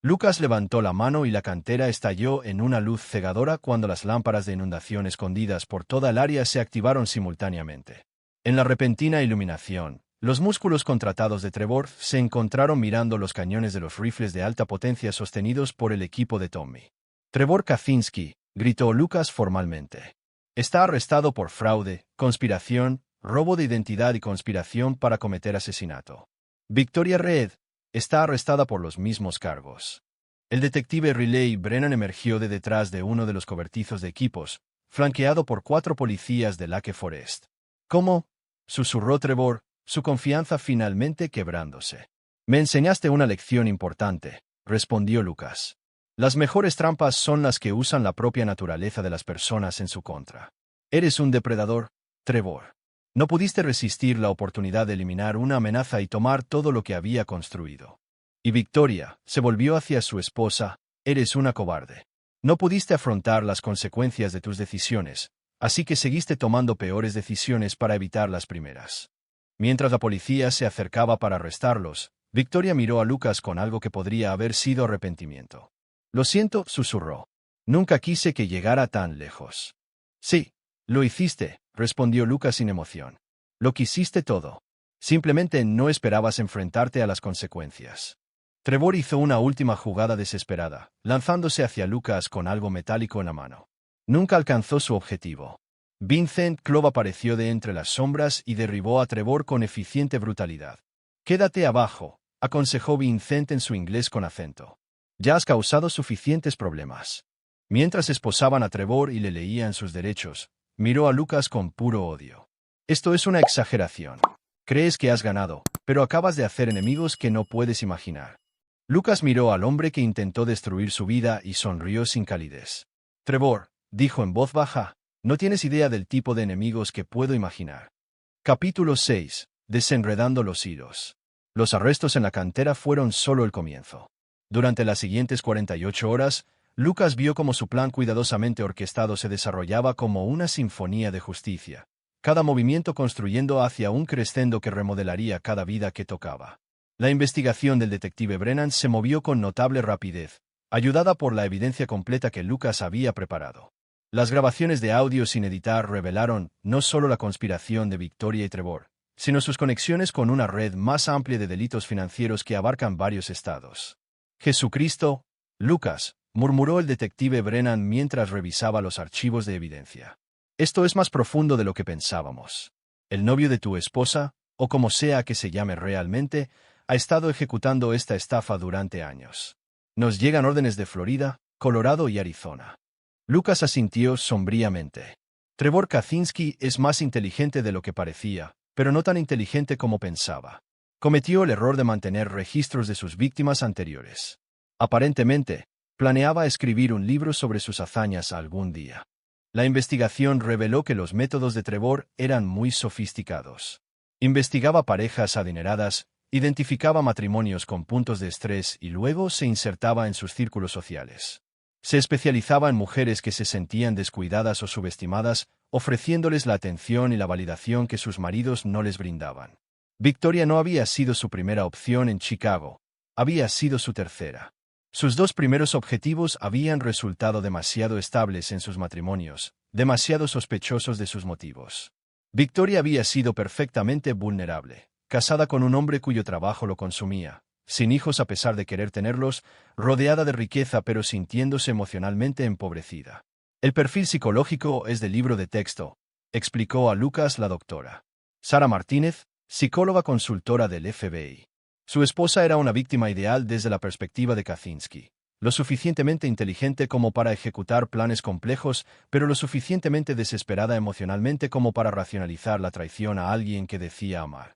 Lucas levantó la mano y la cantera estalló en una luz cegadora cuando las lámparas de inundación escondidas por toda el área se activaron simultáneamente. En la repentina iluminación, los músculos contratados de Trevor se encontraron mirando los cañones de los rifles de alta potencia sostenidos por el equipo de Tommy. «Trevor Kaczynski», gritó Lucas formalmente. «Está arrestado por fraude, conspiración, robo de identidad y conspiración para cometer asesinato. Victoria Reed está arrestada por los mismos cargos». El detective Riley Brennan emergió de detrás de uno de los cobertizos de equipos, flanqueado por 4 policías de Lake Forest. «¿Cómo?», susurró Trevor, su confianza finalmente quebrándose. «Me enseñaste una lección importante», respondió Lucas. «Las mejores trampas son las que usan la propia naturaleza de las personas en su contra. Eres un depredador, Trevor. No pudiste resistir la oportunidad de eliminar una amenaza y tomar todo lo que había construido». Y Victoria se volvió hacia su esposa. «Eres una cobarde. No pudiste afrontar las consecuencias de tus decisiones, así que seguiste tomando peores decisiones para evitar las primeras». Mientras la policía se acercaba para arrestarlos, Victoria miró a Lucas con algo que podría haber sido arrepentimiento. «Lo siento», susurró. «Nunca quise que llegara tan lejos». «Sí, lo hiciste», respondió Lucas sin emoción. «Lo quisiste todo. Simplemente no esperabas enfrentarte a las consecuencias». Trevor hizo una última jugada desesperada, lanzándose hacia Lucas con algo metálico en la mano. Nunca alcanzó su objetivo. Vincent Clove apareció de entre las sombras y derribó a Trevor con eficiente brutalidad. «Quédate abajo», aconsejó Vincent en su inglés con acento. «Ya has causado suficientes problemas». Mientras esposaban a Trevor y le leían sus derechos, miró a Lucas con puro odio. «Esto es una exageración. Crees que has ganado, pero acabas de hacer enemigos que no puedes imaginar». Lucas miró al hombre que intentó destruir su vida y sonrió sin calidez. «Trevor», dijo en voz baja, «no tienes idea del tipo de enemigos que puedo imaginar». Capítulo 6. Desenredando los hilos. Los arrestos en la cantera fueron solo el comienzo. Durante las siguientes 48 horas, Lucas vio cómo su plan cuidadosamente orquestado se desarrollaba como una sinfonía de justicia, cada movimiento construyendo hacia un crescendo que remodelaría cada vida que tocaba. La investigación del detective Brennan se movió con notable rapidez, ayudada por la evidencia completa que Lucas había preparado. Las grabaciones de audio sin editar revelaron no solo la conspiración de Victoria y Trevor, sino sus conexiones con una red más amplia de delitos financieros que abarcan varios estados. «Jesucristo, Lucas», murmuró el detective Brennan mientras revisaba los archivos de evidencia. «Esto es más profundo de lo que pensábamos. El novio de tu esposa, o como sea que se llame realmente, ha estado ejecutando esta estafa durante años. Nos llegan órdenes de Florida, Colorado y Arizona». Lucas asintió sombríamente. «Trevor Kaczynski es más inteligente de lo que parecía, pero no tan inteligente como pensaba. Cometió el error de mantener registros de sus víctimas anteriores. Aparentemente, planeaba escribir un libro sobre sus hazañas algún día». La investigación reveló que los métodos de Trevor eran muy sofisticados. Investigaba parejas adineradas, identificaba matrimonios con puntos de estrés y luego se insertaba en sus círculos sociales. Se especializaba en mujeres que se sentían descuidadas o subestimadas, ofreciéndoles la atención y la validación que sus maridos no les brindaban. Victoria no había sido su primera opción en Chicago, había sido su tercera. Sus dos primeros objetivos habían resultado demasiado estables en sus matrimonios, demasiado sospechosos de sus motivos. Victoria había sido perfectamente vulnerable, casada con un hombre cuyo trabajo lo consumía, sin hijos a pesar de querer tenerlos, rodeada de riqueza pero sintiéndose emocionalmente empobrecida. «El perfil psicológico es del libro de texto», explicó a Lucas la doctora Sara Martínez, psicóloga consultora del FBI. Su esposa era una víctima ideal desde la perspectiva de Kaczynski, lo suficientemente inteligente como para ejecutar planes complejos, pero lo suficientemente desesperada emocionalmente como para racionalizar la traición a alguien que decía amar.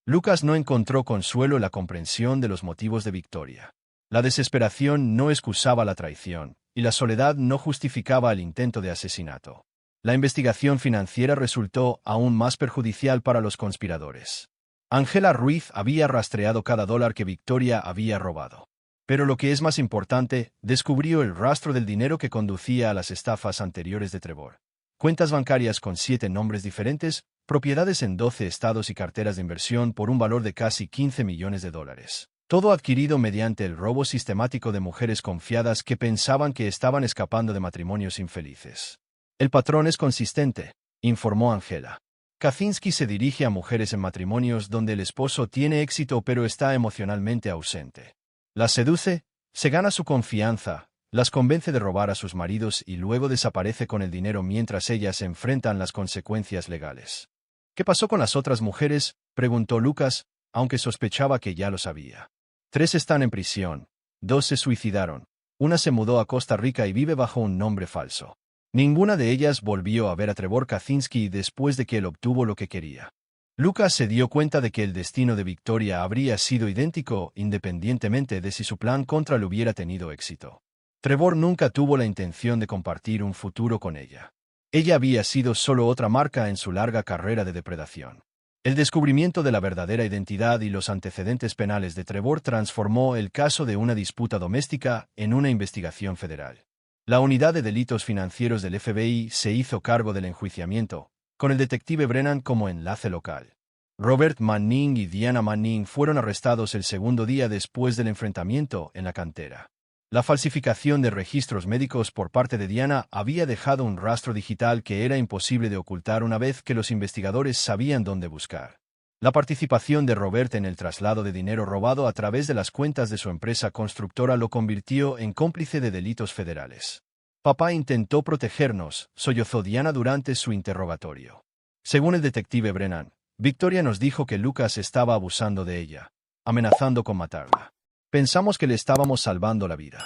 Lucas no encontró consuelo en la comprensión de los motivos de Victoria. La desesperación no excusaba la traición, y la soledad no justificaba el intento de asesinato. La investigación financiera resultó aún más perjudicial para los conspiradores. Ángela Ruiz había rastreado cada dólar que Victoria había robado. Pero lo que es más importante, descubrió el rastro del dinero que conducía a las estafas anteriores de Trevor. Cuentas bancarias con 7 nombres diferentes, propiedades en 12 estados y carteras de inversión por un valor de casi $15 millones. Todo adquirido mediante el robo sistemático de mujeres confiadas que pensaban que estaban escapando de matrimonios infelices. «El patrón es consistente», informó Ángela. «Kaczynski se dirige a mujeres en matrimonios donde el esposo tiene éxito pero está emocionalmente ausente. Las seduce, se gana su confianza, las convence de robar a sus maridos y luego desaparece con el dinero mientras ellas enfrentan las consecuencias legales». «¿Qué pasó con las otras mujeres?», preguntó Lucas, aunque sospechaba que ya lo sabía. 3 están en prisión, 2 se suicidaron, una se mudó a Costa Rica y vive bajo un nombre falso. Ninguna de ellas volvió a ver a Trevor Kaczynski después de que él obtuvo lo que quería. Lucas se dio cuenta de que el destino de Victoria habría sido idéntico independientemente de si su plan contra él hubiera tenido éxito. Trevor nunca tuvo la intención de compartir un futuro con ella. Ella había sido solo otra marca en su larga carrera de depredación. El descubrimiento de la verdadera identidad y los antecedentes penales de Trevor transformó el caso de una disputa doméstica en una investigación federal. La unidad de delitos financieros del FBI se hizo cargo del enjuiciamiento, con el detective Brennan como enlace local. Robert Manning y Diana Manning fueron arrestados el segundo día después del enfrentamiento en la cantera. La falsificación de registros médicos por parte de Diana había dejado un rastro digital que era imposible de ocultar una vez que los investigadores sabían dónde buscar. La participación de Robert en el traslado de dinero robado a través de las cuentas de su empresa constructora lo convirtió en cómplice de delitos federales. Papá intentó protegernos, sollozó Diana durante su interrogatorio. Según el detective Brennan, Victoria nos dijo que Lucas estaba abusando de ella, amenazando con matarla. Pensamos que le estábamos salvando la vida.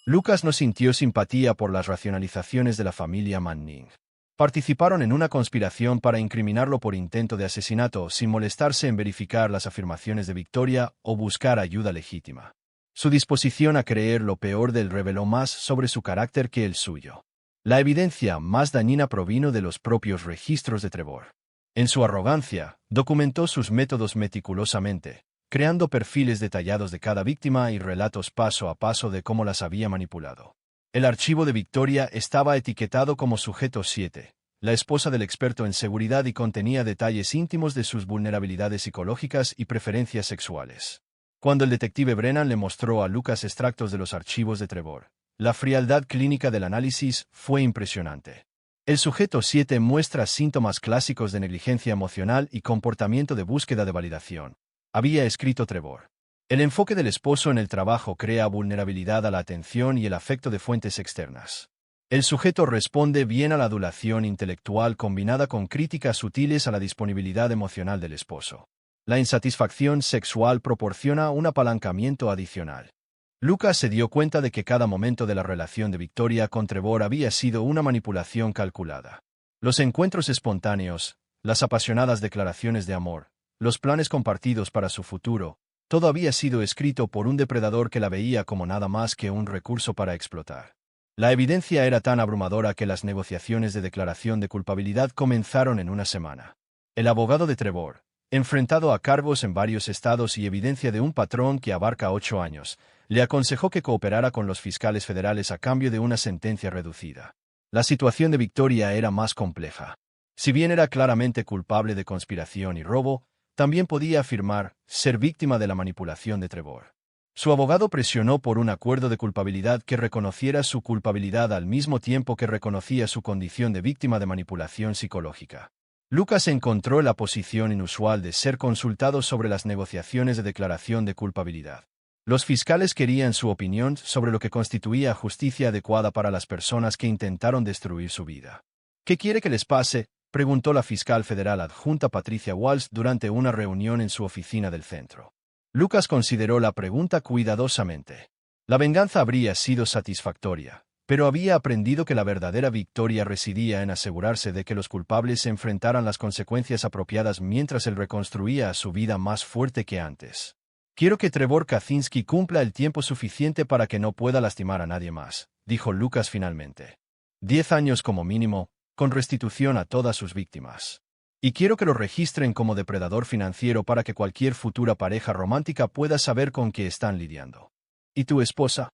Lucas no sintió simpatía por las racionalizaciones de la familia Manning. Participaron en una conspiración para incriminarlo por intento de asesinato sin molestarse en verificar las afirmaciones de Victoria o buscar ayuda legítima. Su disposición a creer lo peor de él reveló más sobre su carácter que el suyo. La evidencia más dañina provino de los propios registros de Trevor. En su arrogancia, documentó sus métodos meticulosamente, creando perfiles detallados de cada víctima y relatos paso a paso de cómo las había manipulado. El archivo de Victoria estaba etiquetado como sujeto 7, la esposa del experto en seguridad, y contenía detalles íntimos de sus vulnerabilidades psicológicas y preferencias sexuales. Cuando el detective Brennan le mostró a Lucas extractos de los archivos de Trevor, la frialdad clínica del análisis fue impresionante. El sujeto 7 muestra síntomas clásicos de negligencia emocional y comportamiento de búsqueda de validación, había escrito Trevor. El enfoque del esposo en el trabajo crea vulnerabilidad a la atención y el afecto de fuentes externas. El sujeto responde bien a la adulación intelectual combinada con críticas sutiles a la disponibilidad emocional del esposo. La insatisfacción sexual proporciona un apalancamiento adicional. Lucas se dio cuenta de que cada momento de la relación de Victoria con Trevor había sido una manipulación calculada. Los encuentros espontáneos, las apasionadas declaraciones de amor, los planes compartidos para su futuro, todo había sido escrito por un depredador que la veía como nada más que un recurso para explotar. La evidencia era tan abrumadora que las negociaciones de declaración de culpabilidad comenzaron en una semana. El abogado de Trevor, enfrentado a cargos en varios estados y evidencia de un patrón que abarca 8 años, le aconsejó que cooperara con los fiscales federales a cambio de una sentencia reducida. La situación de Victoria era más compleja. Si bien era claramente culpable de conspiración y robo, también podía afirmar ser víctima de la manipulación de Trevor. Su abogado presionó por un acuerdo de culpabilidad que reconociera su culpabilidad al mismo tiempo que reconocía su condición de víctima de manipulación psicológica. Lucas encontró la posición inusual de ser consultado sobre las negociaciones de declaración de culpabilidad. Los fiscales querían su opinión sobre lo que constituía justicia adecuada para las personas que intentaron destruir su vida. ¿Qué quiere que les pase?, preguntó la fiscal federal adjunta Patricia Walsh durante una reunión en su oficina del centro. Lucas consideró la pregunta cuidadosamente. La venganza habría sido satisfactoria, pero había aprendido que la verdadera victoria residía en asegurarse de que los culpables se enfrentaran las consecuencias apropiadas mientras él reconstruía su vida más fuerte que antes. Quiero que Trevor Kaczynski cumpla el tiempo suficiente para que no pueda lastimar a nadie más, dijo Lucas finalmente. 10 años como mínimo, con restitución a todas sus víctimas. Y quiero que lo registren como depredador financiero para que cualquier futura pareja romántica pueda saber con qué están lidiando. ¿Y tu esposa?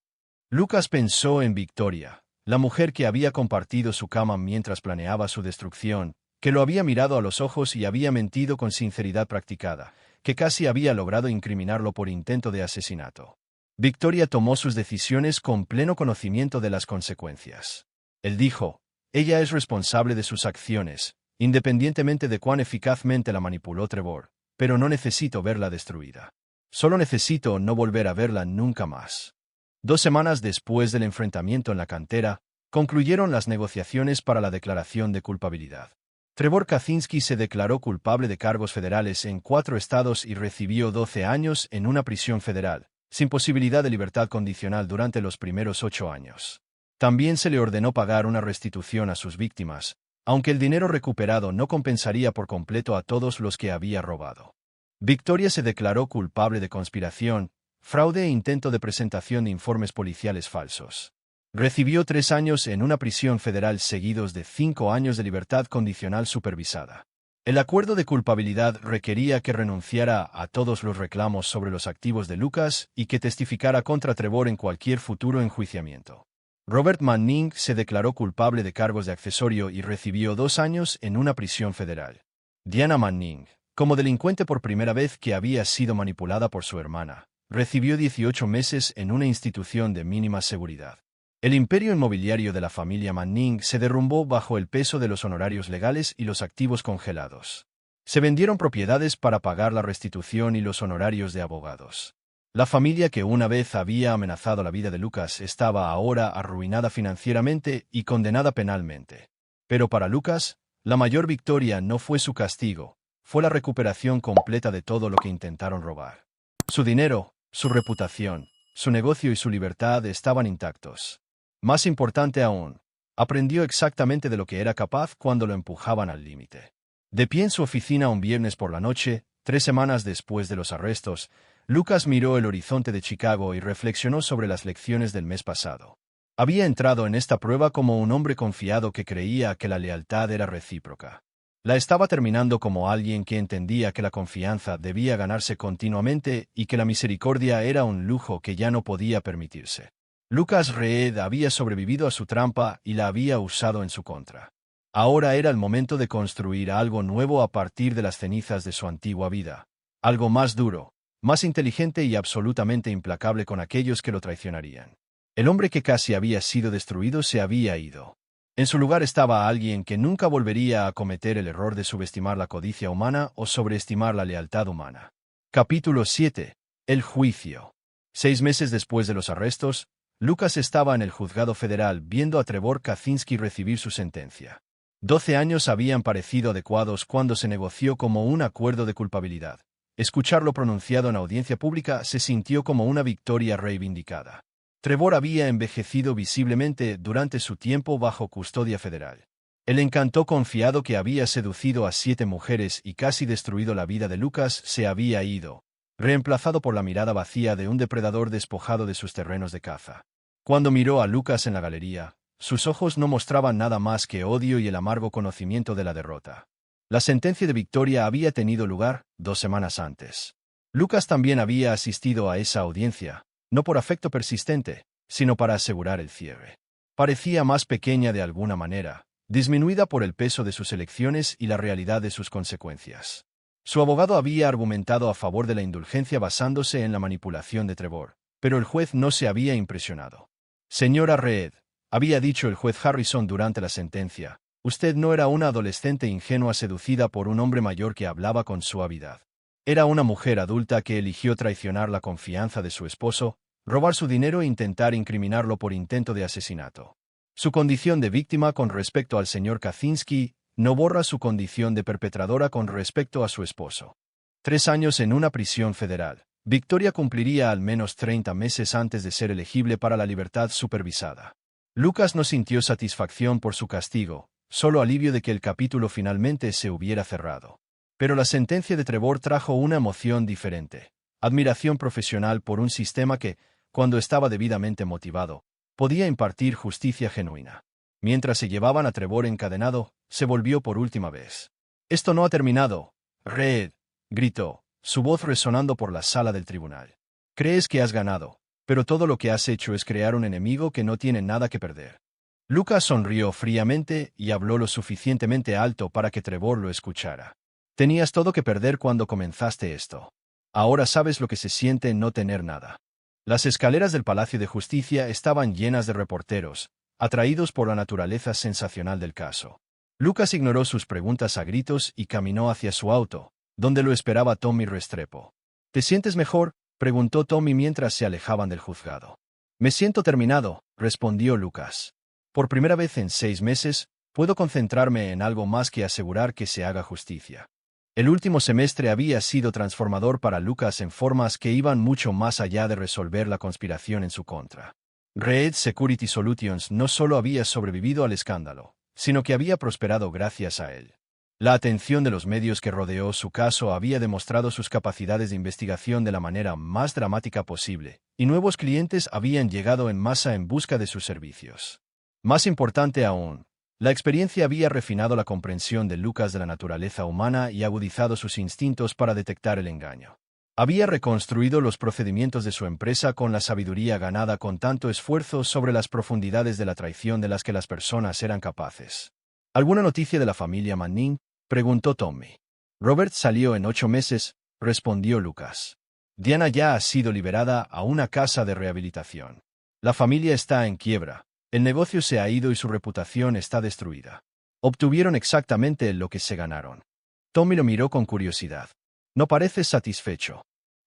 Lucas pensó en Victoria, la mujer que había compartido su cama mientras planeaba su destrucción, que lo había mirado a los ojos y había mentido con sinceridad practicada, que casi había logrado incriminarlo por intento de asesinato. Victoria tomó sus decisiones con pleno conocimiento de las consecuencias. Él dijo, ella es responsable de sus acciones, independientemente de cuán eficazmente la manipuló Trevor, pero no necesito verla destruida. Solo necesito no volver a verla nunca más. 2 semanas después del enfrentamiento en la cantera, concluyeron las negociaciones para la declaración de culpabilidad. Trevor Kaczynski se declaró culpable de cargos federales en 4 estados y recibió 12 años en una prisión federal, sin posibilidad de libertad condicional durante los primeros 8 años. También se le ordenó pagar una restitución a sus víctimas, aunque el dinero recuperado no compensaría por completo a todos los que había robado. Victoria se declaró culpable de conspiración, fraude e intento de presentación de informes policiales falsos. Recibió 3 años en una prisión federal seguidos de 5 años de libertad condicional supervisada. El acuerdo de culpabilidad requería que renunciara a todos los reclamos sobre los activos de Lucas y que testificara contra Trevor en cualquier futuro enjuiciamiento. Robert Manning se declaró culpable de cargos de accesorio y recibió 2 años en una prisión federal. Diana Manning, como delincuente por primera vez que había sido manipulada por su hermana, recibió 18 meses en una institución de mínima seguridad. El imperio inmobiliario de la familia Manning se derrumbó bajo el peso de los honorarios legales y los activos congelados. Se vendieron propiedades para pagar la restitución y los honorarios de abogados. La familia que una vez había amenazado la vida de Lucas estaba ahora arruinada financieramente y condenada penalmente. Pero para Lucas, la mayor victoria no fue su castigo, fue la recuperación completa de todo lo que intentaron robar. Su dinero, su reputación, su negocio y su libertad estaban intactos. Más importante aún, aprendió exactamente de lo que era capaz cuando lo empujaban al límite. De pie en su oficina un viernes por la noche, 3 semanas después de los arrestos, Lucas miró el horizonte de Chicago y reflexionó sobre las lecciones del mes pasado. Había entrado en esta prueba como un hombre confiado que creía que la lealtad era recíproca. La estaba terminando como alguien que entendía que la confianza debía ganarse continuamente y que la misericordia era un lujo que ya no podía permitirse. Lucas Reed había sobrevivido a su trampa y la había usado en su contra. Ahora era el momento de construir algo nuevo a partir de las cenizas de su antigua vida. Algo más duro, más inteligente y absolutamente implacable con aquellos que lo traicionarían. El hombre que casi había sido destruido se había ido. En su lugar estaba alguien que nunca volvería a cometer el error de subestimar la codicia humana o sobreestimar la lealtad humana. Capítulo 7. El juicio. 6 meses después de los arrestos, Lucas estaba en el juzgado federal viendo a Trevor Kaczynski recibir su sentencia. 12 años habían parecido adecuados cuando se negoció como un acuerdo de culpabilidad. Escucharlo pronunciado en audiencia pública se sintió como una victoria reivindicada. Trevor había envejecido visiblemente durante su tiempo bajo custodia federal. El encanto confiado que había seducido a 7 mujeres y casi destruido la vida de Lucas se había ido, reemplazado por la mirada vacía de un depredador despojado de sus terrenos de caza. Cuando miró a Lucas en la galería, sus ojos no mostraban nada más que odio y el amargo conocimiento de la derrota. La sentencia de victoria había tenido lugar 2 semanas antes. Lucas también había asistido a esa audiencia, no por afecto persistente, sino para asegurar el cierre. Parecía más pequeña de alguna manera, disminuida por el peso de sus elecciones y la realidad de sus consecuencias. Su abogado había argumentado a favor de la indulgencia basándose en la manipulación de Trevor, pero el juez no se había impresionado. Señora Reed, había dicho el juez Harrison durante la sentencia, usted no era una adolescente ingenua seducida por un hombre mayor que hablaba con suavidad. Era una mujer adulta que eligió traicionar la confianza de su esposo, robar su dinero e intentar incriminarlo por intento de asesinato. Su condición de víctima con respecto al señor Kaczynski no borra su condición de perpetradora con respecto a su esposo. 3 años en una prisión federal. Victoria cumpliría al menos 30 meses antes de ser elegible para la libertad supervisada. Lucas no sintió satisfacción por su castigo, solo alivio de que el capítulo finalmente se hubiera cerrado. Pero la sentencia de Trevor trajo una emoción diferente, admiración profesional por un sistema que, cuando estaba debidamente motivado, podía impartir justicia genuina. Mientras se llevaban a Trevor encadenado, se volvió por última vez. «Esto no ha terminado, Reed», gritó, su voz resonando por la sala del tribunal. «Crees que has ganado, pero todo lo que has hecho es crear un enemigo que no tiene nada que perder». Lucas sonrió fríamente y habló lo suficientemente alto para que Trevor lo escuchara. «Tenías todo que perder cuando comenzaste esto. Ahora sabes lo que se siente no tener nada». Las escaleras del Palacio de Justicia estaban llenas de reporteros, atraídos por la naturaleza sensacional del caso. Lucas ignoró sus preguntas a gritos y caminó hacia su auto, donde lo esperaba Tommy Restrepo. «¿Te sientes mejor?», preguntó Tommy mientras se alejaban del juzgado. «Me siento terminado», respondió Lucas. «Por primera vez en 6 meses, puedo concentrarme en algo más que asegurar que se haga justicia». El último semestre había sido transformador para Lucas en formas que iban mucho más allá de resolver la conspiración en su contra. Reed Security Solutions no solo había sobrevivido al escándalo, sino que había prosperado gracias a él. La atención de los medios que rodeó su caso había demostrado sus capacidades de investigación de la manera más dramática posible, y nuevos clientes habían llegado en masa en busca de sus servicios. Más importante aún, la experiencia había refinado la comprensión de Lucas de la naturaleza humana y agudizado sus instintos para detectar el engaño. Había reconstruido los procedimientos de su empresa con la sabiduría ganada con tanto esfuerzo sobre las profundidades de la traición de las que las personas eran capaces. ¿Alguna noticia de la familia Manning?, preguntó Tommy. «Robert salió en 8 meses», respondió Lucas. «Diana ya ha sido liberada a una casa de rehabilitación. La familia está en quiebra. El negocio se ha ido y su reputación está destruida. Obtuvieron exactamente lo que se ganaron». Tommy lo miró con curiosidad. «No pareces satisfecho».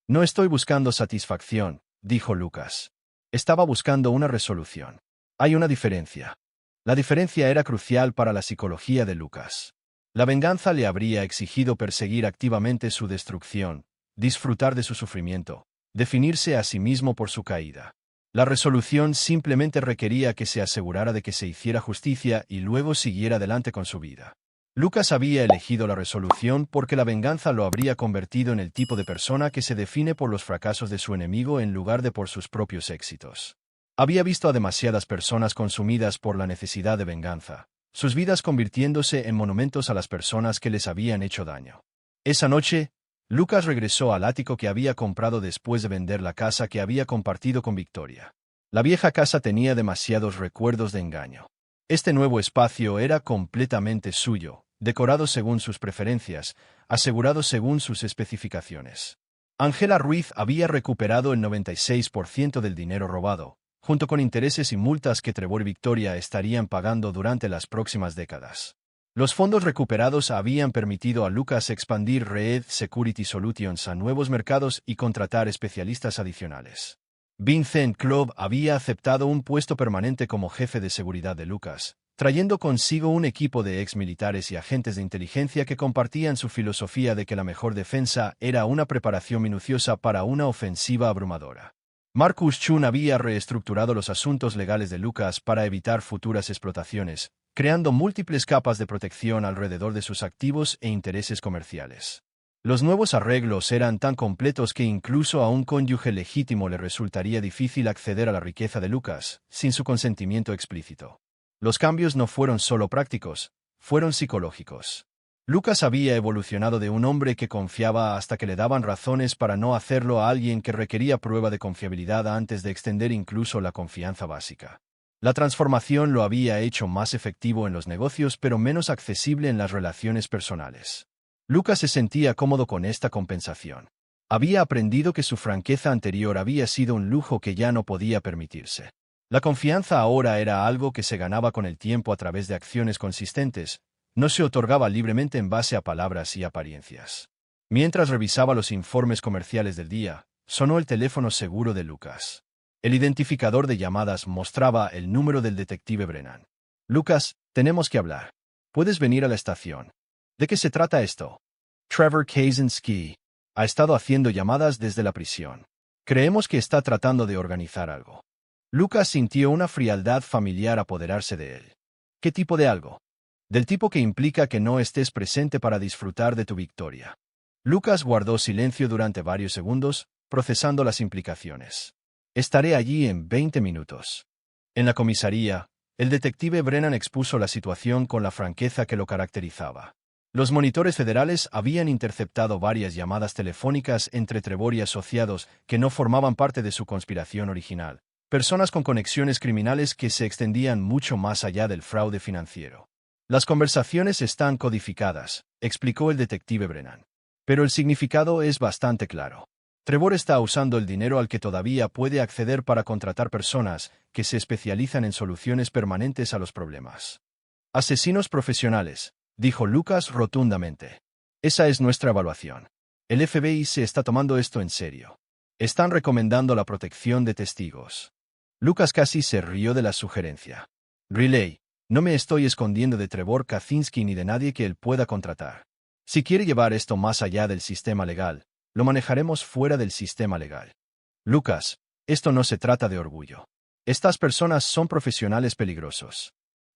No estoy buscando satisfacción, dijo Lucas. Estaba buscando una resolución. Hay una diferencia. La diferencia era crucial para la psicología de Lucas. La venganza le habría exigido perseguir activamente su destrucción, disfrutar de su sufrimiento, definirse a sí mismo por su caída. La resolución simplemente requería que se asegurara de que se hiciera justicia y luego siguiera adelante con su vida. Lucas había elegido la resolución porque la venganza lo habría convertido en el tipo de persona que se define por los fracasos de su enemigo en lugar de por sus propios éxitos. Había visto a demasiadas personas consumidas por la necesidad de venganza, sus vidas convirtiéndose en monumentos a las personas que les habían hecho daño. Esa noche, Lucas regresó al ático que había comprado después de vender la casa que había compartido con Victoria. La vieja casa tenía demasiados recuerdos de engaño. Este nuevo espacio era completamente suyo, decorado según sus preferencias, asegurado según sus especificaciones. Ángela Ruiz había recuperado el 96% del dinero robado, junto con intereses y multas que Trevor y Victoria estarían pagando durante las próximas décadas. Los fondos recuperados habían permitido a Lucas expandir Red Security Solutions a nuevos mercados y contratar especialistas adicionales. Vincent Club había aceptado un puesto permanente como jefe de seguridad de Lucas, trayendo consigo un equipo de exmilitares y agentes de inteligencia que compartían su filosofía de que la mejor defensa era una preparación minuciosa para una ofensiva abrumadora. Marcus Chun había reestructurado los asuntos legales de Lucas para evitar futuras explotaciones, creando múltiples capas de protección alrededor de sus activos e intereses comerciales. Los nuevos arreglos eran tan completos que incluso a un cónyuge legítimo le resultaría difícil acceder a la riqueza de Lucas, sin su consentimiento explícito. Los cambios no fueron solo prácticos, fueron psicológicos. Lucas había evolucionado de un hombre que confiaba hasta que le daban razones para no hacerlo a alguien que requería prueba de confiabilidad antes de extender incluso la confianza básica. La transformación lo había hecho más efectivo en los negocios pero menos accesible en las relaciones personales. Lucas se sentía cómodo con esta compensación. Había aprendido que su franqueza anterior había sido un lujo que ya no podía permitirse. La confianza ahora era algo que se ganaba con el tiempo a través de acciones consistentes, no se otorgaba libremente en base a palabras y apariencias. Mientras revisaba los informes comerciales del día, sonó el teléfono seguro de Lucas. El identificador de llamadas mostraba el número del detective Brennan. Lucas, tenemos que hablar. ¿Puedes venir a la estación? ¿De qué se trata esto? Trevor Kaczynski ha estado haciendo llamadas desde la prisión. Creemos que está tratando de organizar algo. Lucas sintió una frialdad familiar apoderarse de él. ¿Qué tipo de algo? Del tipo que implica que no estés presente para disfrutar de tu victoria. Lucas guardó silencio durante varios segundos, procesando las implicaciones. Estaré allí en 20 minutos. En la comisaría, el detective Brennan expuso la situación con la franqueza que lo caracterizaba. Los monitores federales habían interceptado varias llamadas telefónicas entre Trevor y asociados que no formaban parte de su conspiración original, personas con conexiones criminales que se extendían mucho más allá del fraude financiero. Las conversaciones están codificadas, explicó el detective Brennan. Pero el significado es bastante claro. Trevor está usando el dinero al que todavía puede acceder para contratar personas que se especializan en soluciones permanentes a los problemas. Asesinos profesionales, dijo Lucas rotundamente. Esa es nuestra evaluación. El FBI se está tomando esto en serio. Están recomendando la protección de testigos. Lucas casi se rió de la sugerencia. Riley, no me estoy escondiendo de Trevor Kaczynski ni de nadie que él pueda contratar. Si quiere llevar esto más allá del sistema legal, lo manejaremos fuera del sistema legal. Lucas, esto no se trata de orgullo. Estas personas son profesionales peligrosos.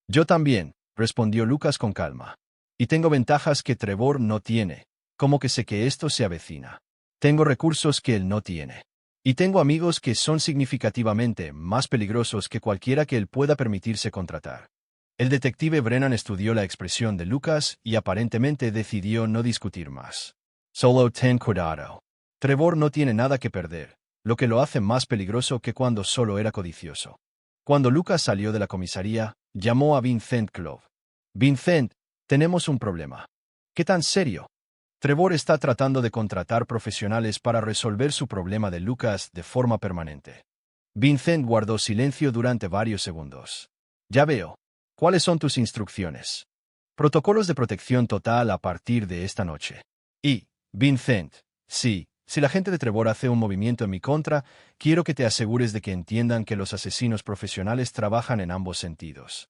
Yo también, respondió Lucas con calma. Y tengo ventajas que Trevor no tiene, como que sé que esto se avecina. Tengo recursos que él no tiene. Y tengo amigos que son significativamente más peligrosos que cualquiera que él pueda permitirse contratar. El detective Brennan estudió la expresión de Lucas y aparentemente decidió no discutir más. Solo ten cuidado. Trevor no tiene nada que perder, lo que lo hace más peligroso que cuando solo era codicioso. Cuando Lucas salió de la comisaría, llamó a Vincent Club. Vincent, tenemos un problema. ¿Qué tan serio? Trevor está tratando de contratar profesionales para resolver su problema de Lucas de forma permanente. Vincent guardó silencio durante varios segundos. Ya veo. ¿Cuáles son tus instrucciones? Protocolos de protección total a partir de esta noche. Y, Vincent, sí, Si la gente de Trevor hace un movimiento en mi contra, quiero que te asegures de que entiendan que los asesinos profesionales trabajan en ambos sentidos.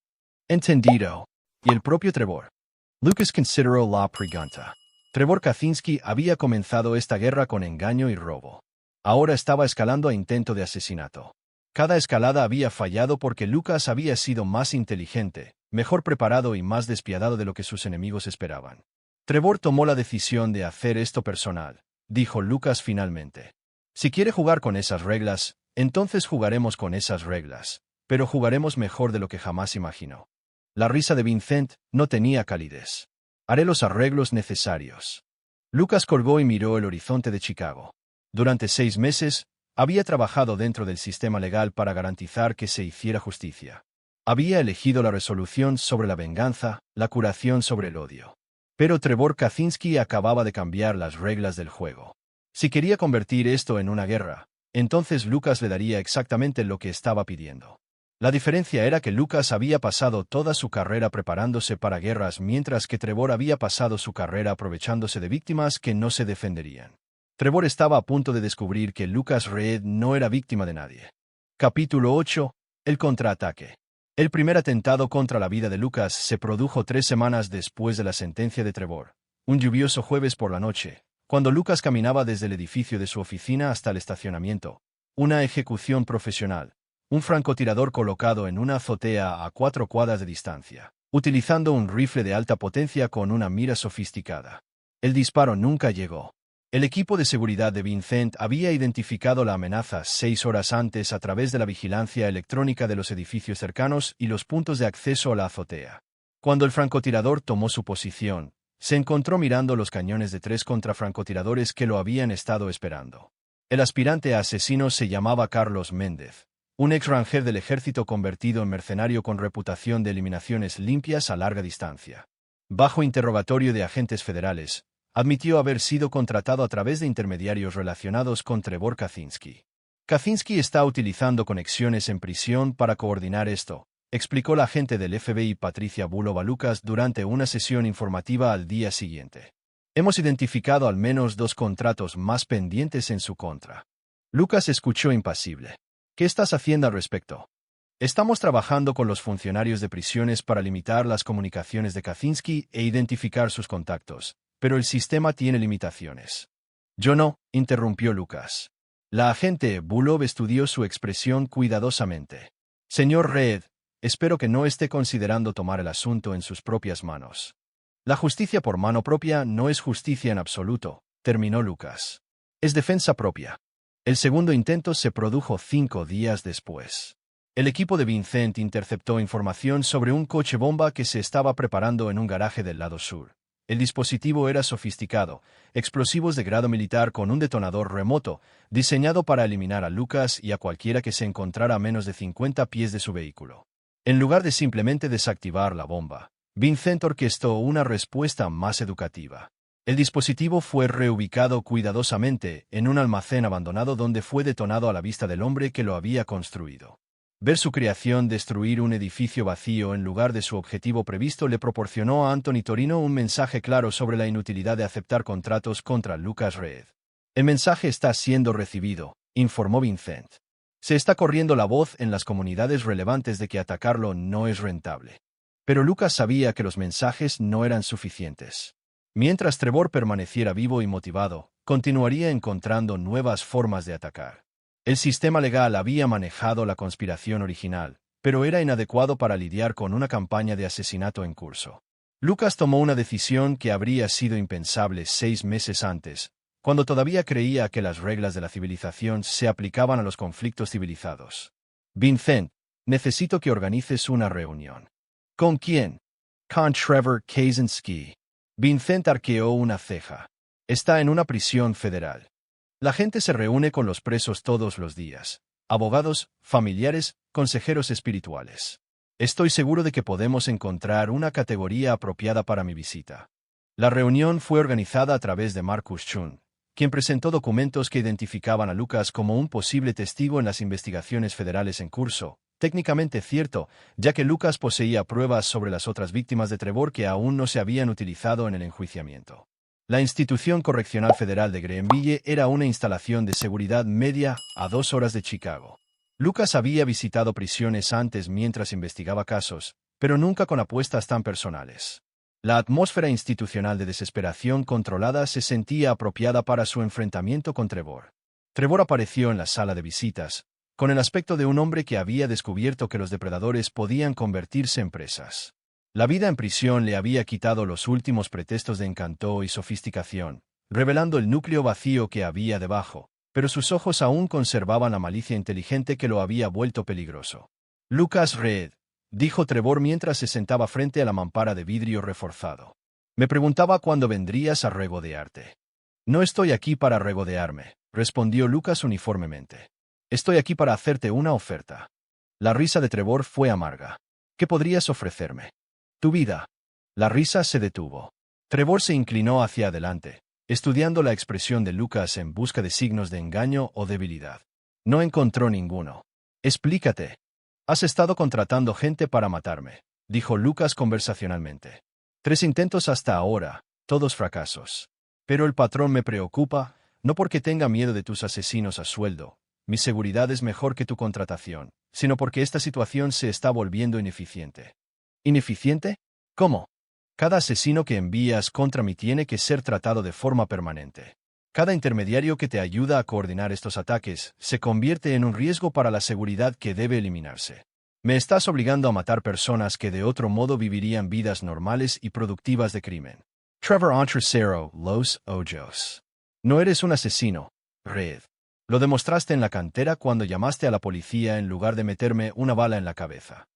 Entendido. Y el propio Trevor. Lucas consideró la pregunta. Trevor Kaczynski había comenzado esta guerra con engaño y robo. Ahora estaba escalando a intento de asesinato. Cada escalada había fallado porque Lucas había sido más inteligente, mejor preparado y más despiadado de lo que sus enemigos esperaban. Trevor tomó la decisión de hacer esto personal, dijo Lucas finalmente. Si quiere jugar con esas reglas, entonces jugaremos con esas reglas, pero jugaremos mejor de lo que jamás imaginó. La risa de Vincent no tenía calidez. Haré los arreglos necesarios. Lucas colgó y miró el horizonte de Chicago. Durante 6 meses, había trabajado dentro del sistema legal para garantizar que se hiciera justicia. Había elegido la resolución sobre la venganza, la curación sobre el odio. Pero Trevor Kaczynski acababa de cambiar las reglas del juego. Si quería convertir esto en una guerra, entonces Lucas le daría exactamente lo que estaba pidiendo. La diferencia era que Lucas había pasado toda su carrera preparándose para guerras mientras que Trevor había pasado su carrera aprovechándose de víctimas que no se defenderían. Trevor estaba a punto de descubrir que Lucas Reed no era víctima de nadie. Capítulo 8. El contraataque. El primer atentado contra la vida de Lucas se produjo 3 semanas después de la sentencia de Trevor, un lluvioso jueves por la noche, cuando Lucas caminaba desde el edificio de su oficina hasta el estacionamiento. Una ejecución profesional. Un francotirador colocado en una azotea a 4 cuadras de distancia, utilizando un rifle de alta potencia con una mira sofisticada. El disparo nunca llegó. El equipo de seguridad de Vincent había identificado la amenaza 6 horas antes a través de la vigilancia electrónica de los edificios cercanos y los puntos de acceso a la azotea. Cuando el francotirador tomó su posición, se encontró mirando los cañones de 3 contrafrancotiradores que lo habían estado esperando. El aspirante a asesino se llamaba Carlos Méndez, un ex ranger del ejército convertido en mercenario con reputación de eliminaciones limpias a larga distancia. Bajo interrogatorio de agentes federales, admitió haber sido contratado a través de intermediarios relacionados con Trevor Kaczynski. Kaczynski está utilizando conexiones en prisión para coordinar esto, explicó la agente del FBI Patricia Bulova Lucas durante una sesión informativa al día siguiente. Hemos identificado al menos 2 contratos más pendientes en su contra. Lucas escuchó impasible. ¿Qué estás haciendo al respecto? Estamos trabajando con los funcionarios de prisiones para limitar las comunicaciones de Kaczynski e identificar sus contactos, pero el sistema tiene limitaciones. Yo no, interrumpió Lucas. La agente Bulov estudió su expresión cuidadosamente. Señor Reed, espero que no esté considerando tomar el asunto en sus propias manos. La justicia por mano propia no es justicia en absoluto, terminó Lucas. Es defensa propia. El segundo intento se produjo 5 días después. El equipo de Vincent interceptó información sobre un coche bomba que se estaba preparando en un garaje del lado sur. El dispositivo era sofisticado, explosivos de grado militar con un detonador remoto, diseñado para eliminar a Lucas y a cualquiera que se encontrara a menos de 50 pies de su vehículo. En lugar de simplemente desactivar la bomba, Vincent orquestó una respuesta más educativa. El dispositivo fue reubicado cuidadosamente en un almacén abandonado donde fue detonado a la vista del hombre que lo había construido. Ver su creación destruir un edificio vacío en lugar de su objetivo previsto le proporcionó a Anthony Torino un mensaje claro sobre la inutilidad de aceptar contratos contra Lucas Reed. El mensaje está siendo recibido, informó Vincent. Se está corriendo la voz en las comunidades relevantes de que atacarlo no es rentable. Pero Lucas sabía que los mensajes no eran suficientes. Mientras Trevor permaneciera vivo y motivado, continuaría encontrando nuevas formas de atacar. El sistema legal había manejado la conspiración original, pero era inadecuado para lidiar con una campaña de asesinato en curso. Lucas tomó una decisión que habría sido impensable 6 meses antes, cuando todavía creía que las reglas de la civilización se aplicaban a los conflictos civilizados. Vincent, necesito que organices una reunión. ¿Con quién? Con Trevor Kaczynski. Vincent arqueó una ceja. Está en una prisión federal. La gente se reúne con los presos todos los días. Abogados, familiares, consejeros espirituales. Estoy seguro de que podemos encontrar una categoría apropiada para mi visita. La reunión fue organizada a través de Marcus Chun, quien presentó documentos que identificaban a Lucas como un posible testigo en las investigaciones federales en curso. Técnicamente cierto, ya que Lucas poseía pruebas sobre las otras víctimas de Trevor que aún no se habían utilizado en el enjuiciamiento. La Institución Correccional Federal de Greenville era una instalación de seguridad media a 2 horas de Chicago. Lucas había visitado prisiones antes mientras investigaba casos, pero nunca con apuestas tan personales. La atmósfera institucional de desesperación controlada se sentía apropiada para su enfrentamiento con Trevor. Trevor apareció en la sala de visitas, con el aspecto de un hombre que había descubierto que los depredadores podían convertirse en presas. La vida en prisión le había quitado los últimos pretextos de encanto y sofisticación, revelando el núcleo vacío que había debajo, pero sus ojos aún conservaban la malicia inteligente que lo había vuelto peligroso. Lucas Reed, dijo Trevor mientras se sentaba frente a la mampara de vidrio reforzado. Me preguntaba cuándo vendrías a regodearte. No estoy aquí para regodearme, respondió Lucas uniformemente. Estoy aquí para hacerte una oferta. La risa de Trevor fue amarga. ¿Qué podrías ofrecerme? Tu vida. La risa se detuvo. Trevor se inclinó hacia adelante, estudiando la expresión de Lucas en busca de signos de engaño o debilidad. No encontró ninguno. Explícate. Has estado contratando gente para matarme, dijo Lucas conversacionalmente. 3 intentos hasta ahora, todos fracasos. Pero el patrón me preocupa, no porque tenga miedo de tus asesinos a sueldo, mi seguridad es mejor que tu contratación, sino porque esta situación se está volviendo ineficiente. ¿Ineficiente? ¿Cómo? Cada asesino que envías contra mí tiene que ser tratado de forma permanente. Cada intermediario que te ayuda a coordinar estos ataques se convierte en un riesgo para la seguridad que debe eliminarse. Me estás obligando a matar personas que de otro modo vivirían vidas normales y productivas de crimen. Trevor Ontracero, Los Ojos. No eres un asesino, Reed. Lo demostraste en la cantera cuando llamaste a la policía en lugar de meterme una bala en la cabeza.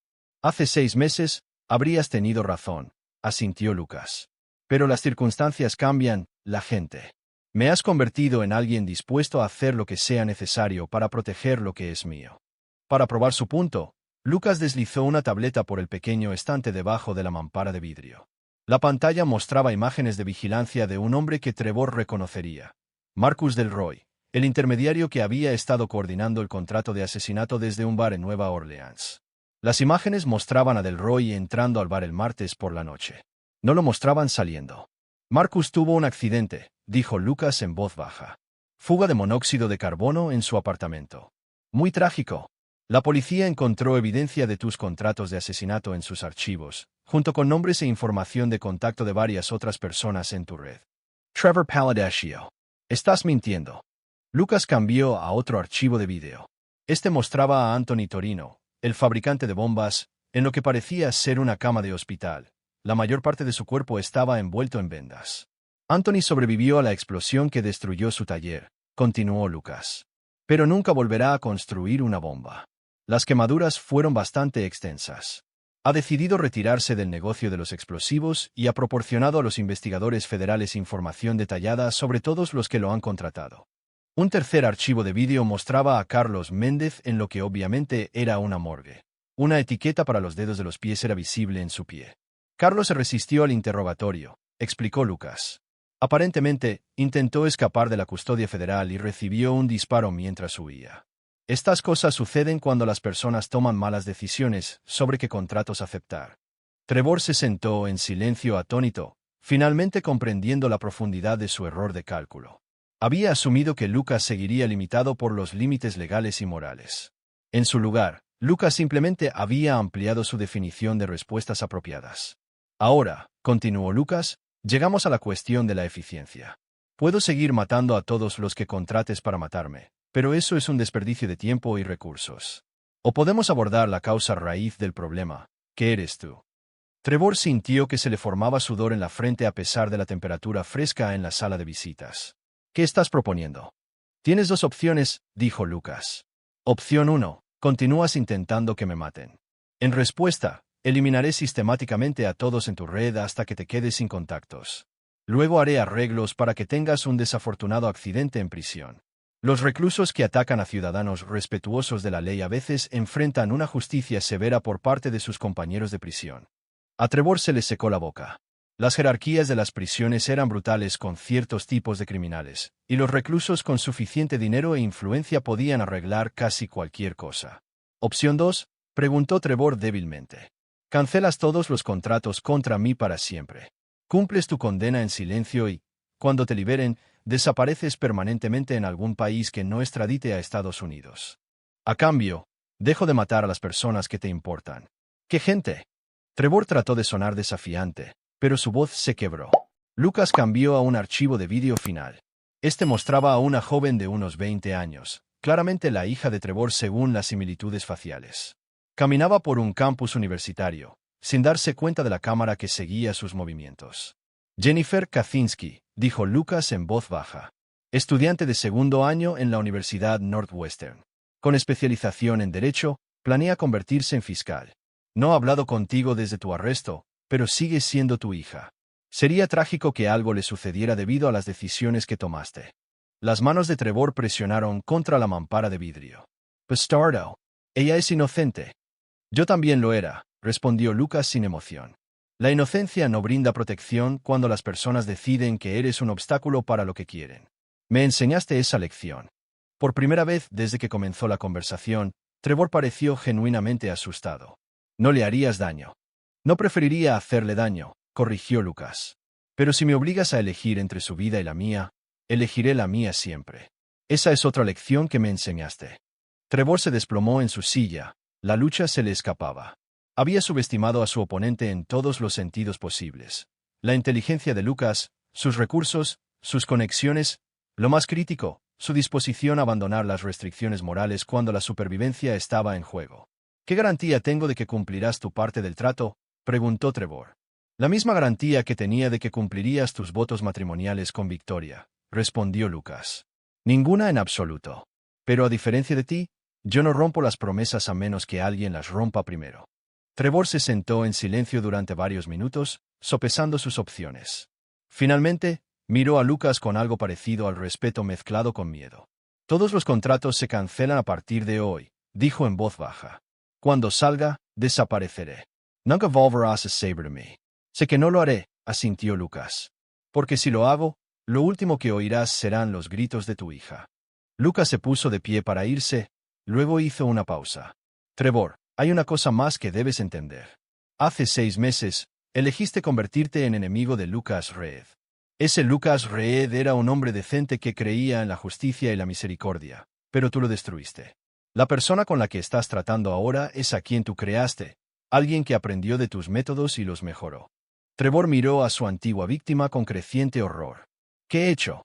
Hace 6 meses, habrías tenido razón, asintió Lucas. Pero las circunstancias cambian, la gente. Me has convertido en alguien dispuesto a hacer lo que sea necesario para proteger lo que es mío. Para probar su punto, Lucas deslizó una tableta por el pequeño estante debajo de la mampara de vidrio. La pantalla mostraba imágenes de vigilancia de un hombre que Trevor reconocería. Marcus Delroy, el intermediario que había estado coordinando el contrato de asesinato desde un bar en Nueva Orleans. Las imágenes mostraban a Delroy entrando al bar el martes por la noche. No lo mostraban saliendo. Marcus tuvo un accidente, dijo Lucas en voz baja. Fuga de monóxido de carbono en su apartamento. Muy trágico. La policía encontró evidencia de tus contratos de asesinato en sus archivos, junto con nombres e información de contacto de varias otras personas en tu red. Trevor Paladaccio. Estás mintiendo. Lucas cambió a otro archivo de vídeo. Este mostraba a Anthony Torino, el fabricante de bombas, en lo que parecía ser una cama de hospital. La mayor parte de su cuerpo estaba envuelto en vendas. Anthony sobrevivió a la explosión que destruyó su taller, continuó Lucas. Pero nunca volverá a construir una bomba. Las quemaduras fueron bastante extensas. Ha decidido retirarse del negocio de los explosivos y ha proporcionado a los investigadores federales información detallada sobre todos los que lo han contratado. Un tercer archivo de vídeo mostraba a Carlos Méndez en lo que obviamente era una morgue. Una etiqueta para los dedos de los pies era visible en su pie. Carlos se resistió al interrogatorio, explicó Lucas. Aparentemente, intentó escapar de la custodia federal y recibió un disparo mientras huía. Estas cosas suceden cuando las personas toman malas decisiones sobre qué contratos aceptar. Trevor se sentó en silencio atónito, finalmente comprendiendo la profundidad de su error de cálculo. Había asumido que Lucas seguiría limitado por los límites legales y morales. En su lugar, Lucas simplemente había ampliado su definición de respuestas apropiadas. Ahora, continuó Lucas, llegamos a la cuestión de la eficiencia. Puedo seguir matando a todos los que contrates para matarme, pero eso es un desperdicio de tiempo y recursos. O podemos abordar la causa raíz del problema, que eres tú. Trevor sintió que se le formaba sudor en la frente a pesar de la temperatura fresca en la sala de visitas. ¿Qué estás proponiendo? Tienes 2 opciones, dijo Lucas. Opción 1. Continúas intentando que me maten. En respuesta, eliminaré sistemáticamente a todos en tu red hasta que te quedes sin contactos. Luego haré arreglos para que tengas un desafortunado accidente en prisión. Los reclusos que atacan a ciudadanos respetuosos de la ley a veces enfrentan una justicia severa por parte de sus compañeros de prisión. A Trevor se le secó la boca. Las jerarquías de las prisiones eran brutales con ciertos tipos de criminales, y los reclusos con suficiente dinero e influencia podían arreglar casi cualquier cosa. Opción 2, preguntó Trevor débilmente. Cancelas todos los contratos contra mí para siempre. Cumples tu condena en silencio y cuando te liberen, desapareces permanentemente en algún país que no extradite a Estados Unidos. A cambio, dejo de matar a las personas que te importan. ¡Qué gente! Trevor trató de sonar desafiante, pero su voz se quebró. Lucas cambió a un archivo de vídeo final. Este mostraba a una joven de unos 20 años, claramente la hija de Trevor según las similitudes faciales. Caminaba por un campus universitario, sin darse cuenta de la cámara que seguía sus movimientos. Jennifer Kaczynski, dijo Lucas en voz baja. Estudiante de segundo año en la Universidad Northwestern. Con especialización en Derecho, planea convertirse en fiscal. No ha hablado contigo desde tu arresto, pero sigue siendo tu hija. Sería trágico que algo le sucediera debido a las decisiones que tomaste. Las manos de Trevor presionaron contra la mampara de vidrio. Bastardo. Ella es inocente. Yo también lo era, respondió Lucas sin emoción. La inocencia no brinda protección cuando las personas deciden que eres un obstáculo para lo que quieren. Me enseñaste esa lección. Por primera vez desde que comenzó la conversación, Trevor pareció genuinamente asustado. No le harías daño. No preferiría hacerle daño, corrigió Lucas. Pero si me obligas a elegir entre su vida y la mía, elegiré la mía siempre. Esa es otra lección que me enseñaste. Trevor se desplomó en su silla. La lucha se le escapaba. Había subestimado a su oponente en todos los sentidos posibles. La inteligencia de Lucas, sus recursos, sus conexiones, lo más crítico, su disposición a abandonar las restricciones morales cuando la supervivencia estaba en juego. ¿Qué garantía tengo de que cumplirás tu parte del trato?, preguntó Trevor. La misma garantía que tenía de que cumplirías tus votos matrimoniales con Victoria, respondió Lucas. Ninguna en absoluto. Pero a diferencia de ti, yo no rompo las promesas a menos que alguien las rompa primero. Trevor se sentó en silencio durante varios minutos, sopesando sus opciones. Finalmente, miró a Lucas con algo parecido al respeto mezclado con miedo. Todos los contratos se cancelan a partir de hoy, dijo en voz baja. Cuando salga, desapareceré. Nunca volverás a saber de mí. Sé que no lo haré, asintió Lucas. Porque si lo hago, lo último que oirás serán los gritos de tu hija. Lucas se puso de pie para irse, luego hizo una pausa. Trevor, hay una cosa más que debes entender. Hace 6 meses, elegiste convertirte en enemigo de Lucas Reed. Ese Lucas Reed era un hombre decente que creía en la justicia y la misericordia, pero tú lo destruiste. La persona con la que estás tratando ahora es a quien tú creaste, alguien que aprendió de tus métodos y los mejoró. Trevor miró a su antigua víctima con creciente horror. ¿Qué he hecho?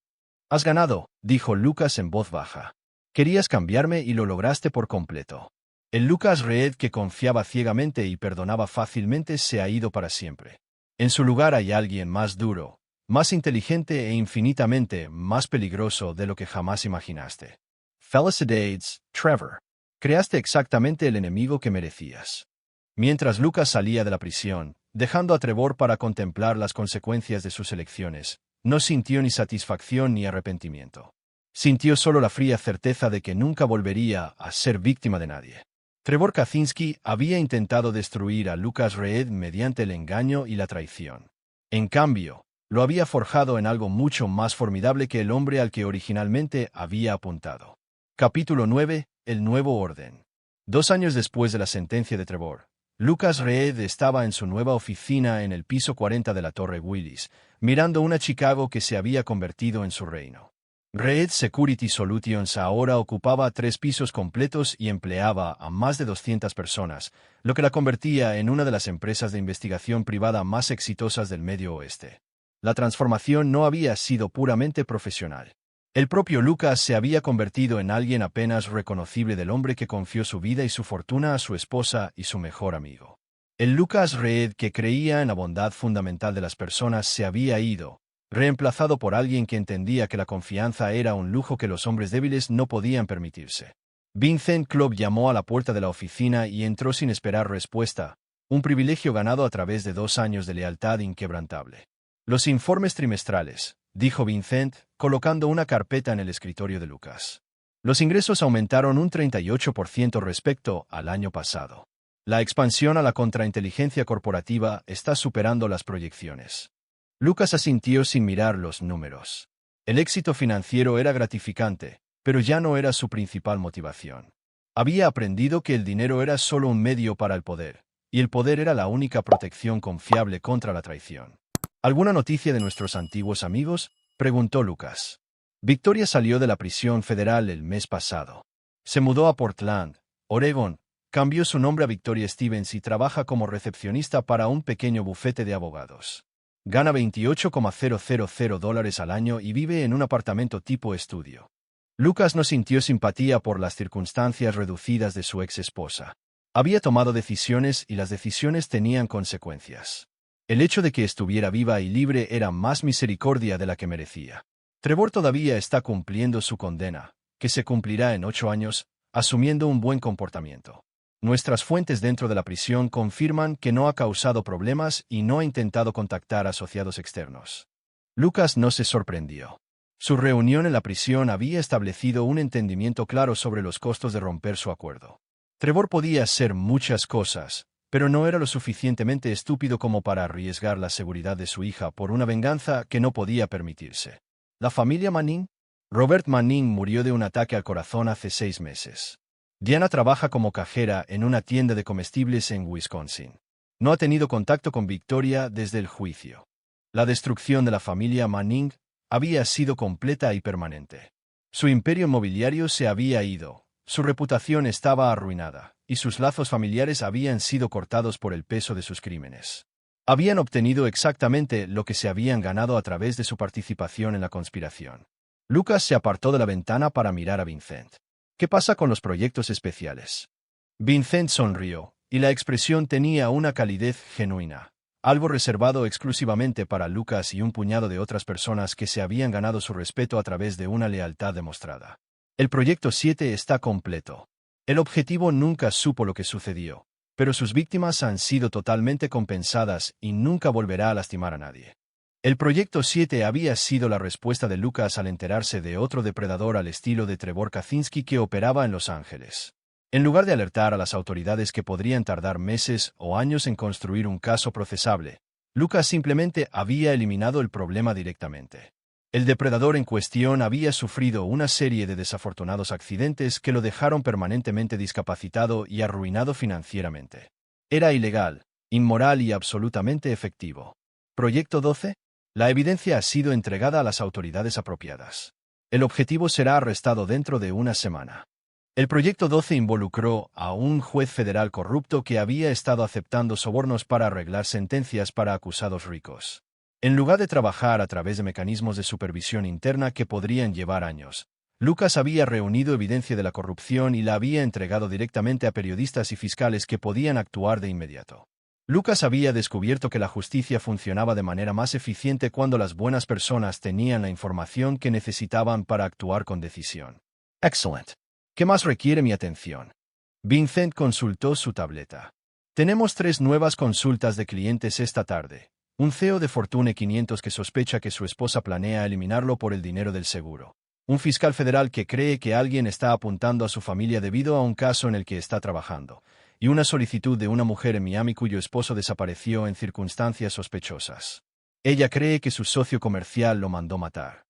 Has ganado, dijo Lucas en voz baja. Querías cambiarme y lo lograste por completo. El Lucas Reed que confiaba ciegamente y perdonaba fácilmente se ha ido para siempre. En su lugar hay alguien más duro, más inteligente e infinitamente más peligroso de lo que jamás imaginaste. Felicidades, Trevor. Creaste exactamente el enemigo que merecías. Mientras Lucas salía de la prisión, dejando a Trevor para contemplar las consecuencias de sus elecciones, no sintió ni satisfacción ni arrepentimiento. Sintió solo la fría certeza de que nunca volvería a ser víctima de nadie. Trevor Kaczynski había intentado destruir a Lucas Reed mediante el engaño y la traición. En cambio, lo había forjado en algo mucho más formidable que el hombre al que originalmente había apuntado. Capítulo 9. El nuevo orden. 2 años después de la sentencia de Trevor, Lucas Reed estaba en su nueva oficina en el piso 40 de la Torre Willis, mirando una Chicago que se había convertido en su reino. Reed Security Solutions ahora ocupaba 3 pisos completos y empleaba a más de 200 personas, lo que la convertía en una de las empresas de investigación privada más exitosas del Medio Oeste. La transformación no había sido puramente profesional. El propio Lucas se había convertido en alguien apenas reconocible del hombre que confió su vida y su fortuna a su esposa y su mejor amigo. El Lucas Reed que creía en la bondad fundamental de las personas se había ido, reemplazado por alguien que entendía que la confianza era un lujo que los hombres débiles no podían permitirse. Vincent Club llamó a la puerta de la oficina y entró sin esperar respuesta, un privilegio ganado a través de 2 años de lealtad inquebrantable. Los informes trimestrales, dijo Vincent, colocando una carpeta en el escritorio de Lucas. Los ingresos aumentaron un 38% respecto al año pasado. La expansión a la contrainteligencia corporativa está superando las proyecciones. Lucas asintió sin mirar los números. El éxito financiero era gratificante, pero ya no era su principal motivación. Había aprendido que el dinero era solo un medio para el poder, y el poder era la única protección confiable contra la traición. ¿Alguna noticia de nuestros antiguos amigos? Preguntó Lucas. Victoria salió de la prisión federal el mes pasado. Se mudó a Portland, Oregón, cambió su nombre a Victoria Stevens y trabaja como recepcionista para un pequeño bufete de abogados. Gana $28,000 al año y vive en un apartamento tipo estudio. Lucas no sintió simpatía por las circunstancias reducidas de su ex esposa. Había tomado decisiones y las decisiones tenían consecuencias. El hecho de que estuviera viva y libre era más misericordia de la que merecía. Trevor todavía está cumpliendo su condena, que se cumplirá en 8 años, asumiendo un buen comportamiento. Nuestras fuentes dentro de la prisión confirman que no ha causado problemas y no ha intentado contactar a asociados externos. Lucas no se sorprendió. Su reunión en la prisión había establecido un entendimiento claro sobre los costos de romper su acuerdo. Trevor podía hacer muchas cosas, pero no era lo suficientemente estúpido como para arriesgar la seguridad de su hija por una venganza que no podía permitirse. ¿La familia Manning? Robert Manning murió de un ataque al corazón hace 6 meses. Diana trabaja como cajera en una tienda de comestibles en Wisconsin. No ha tenido contacto con Victoria desde el juicio. La destrucción de la familia Manning había sido completa y permanente. Su imperio inmobiliario se había ido, su reputación estaba arruinada, y sus lazos familiares habían sido cortados por el peso de sus crímenes. Habían obtenido exactamente lo que se habían ganado a través de su participación en la conspiración. Lucas se apartó de la ventana para mirar a Vincent. ¿Qué pasa con los proyectos especiales? Vincent sonrió, y la expresión tenía una calidez genuina, algo reservado exclusivamente para Lucas y un puñado de otras personas que se habían ganado su respeto a través de una lealtad demostrada. El proyecto 7 está completo. El objetivo nunca supo lo que sucedió, pero sus víctimas han sido totalmente compensadas y nunca volverá a lastimar a nadie. El proyecto 7 había sido la respuesta de Lucas al enterarse de otro depredador al estilo de Trevor Kaczynski que operaba en Los Ángeles. En lugar de alertar a las autoridades que podrían tardar meses o años en construir un caso procesable, Lucas simplemente había eliminado el problema directamente. El depredador en cuestión había sufrido una serie de desafortunados accidentes que lo dejaron permanentemente discapacitado y arruinado financieramente. Era ilegal, inmoral y absolutamente efectivo. ¿Proyecto 12? La evidencia ha sido entregada a las autoridades apropiadas. El objetivo será arrestado dentro de una semana. El proyecto 12 involucró a un juez federal corrupto que había estado aceptando sobornos para arreglar sentencias para acusados ricos. En lugar de trabajar a través de mecanismos de supervisión interna que podrían llevar años, Lucas había reunido evidencia de la corrupción y la había entregado directamente a periodistas y fiscales que podían actuar de inmediato. Lucas había descubierto que la justicia funcionaba de manera más eficiente cuando las buenas personas tenían la información que necesitaban para actuar con decisión. Excelente. ¿Qué más requiere mi atención? Vincent consultó su tableta. Tenemos 3 nuevas consultas de clientes esta tarde. Un CEO de Fortune 500 que sospecha que su esposa planea eliminarlo por el dinero del seguro. Un fiscal federal que cree que alguien está apuntando a su familia debido a un caso en el que está trabajando. Y una solicitud de una mujer en Miami cuyo esposo desapareció en circunstancias sospechosas. Ella cree que su socio comercial lo mandó matar.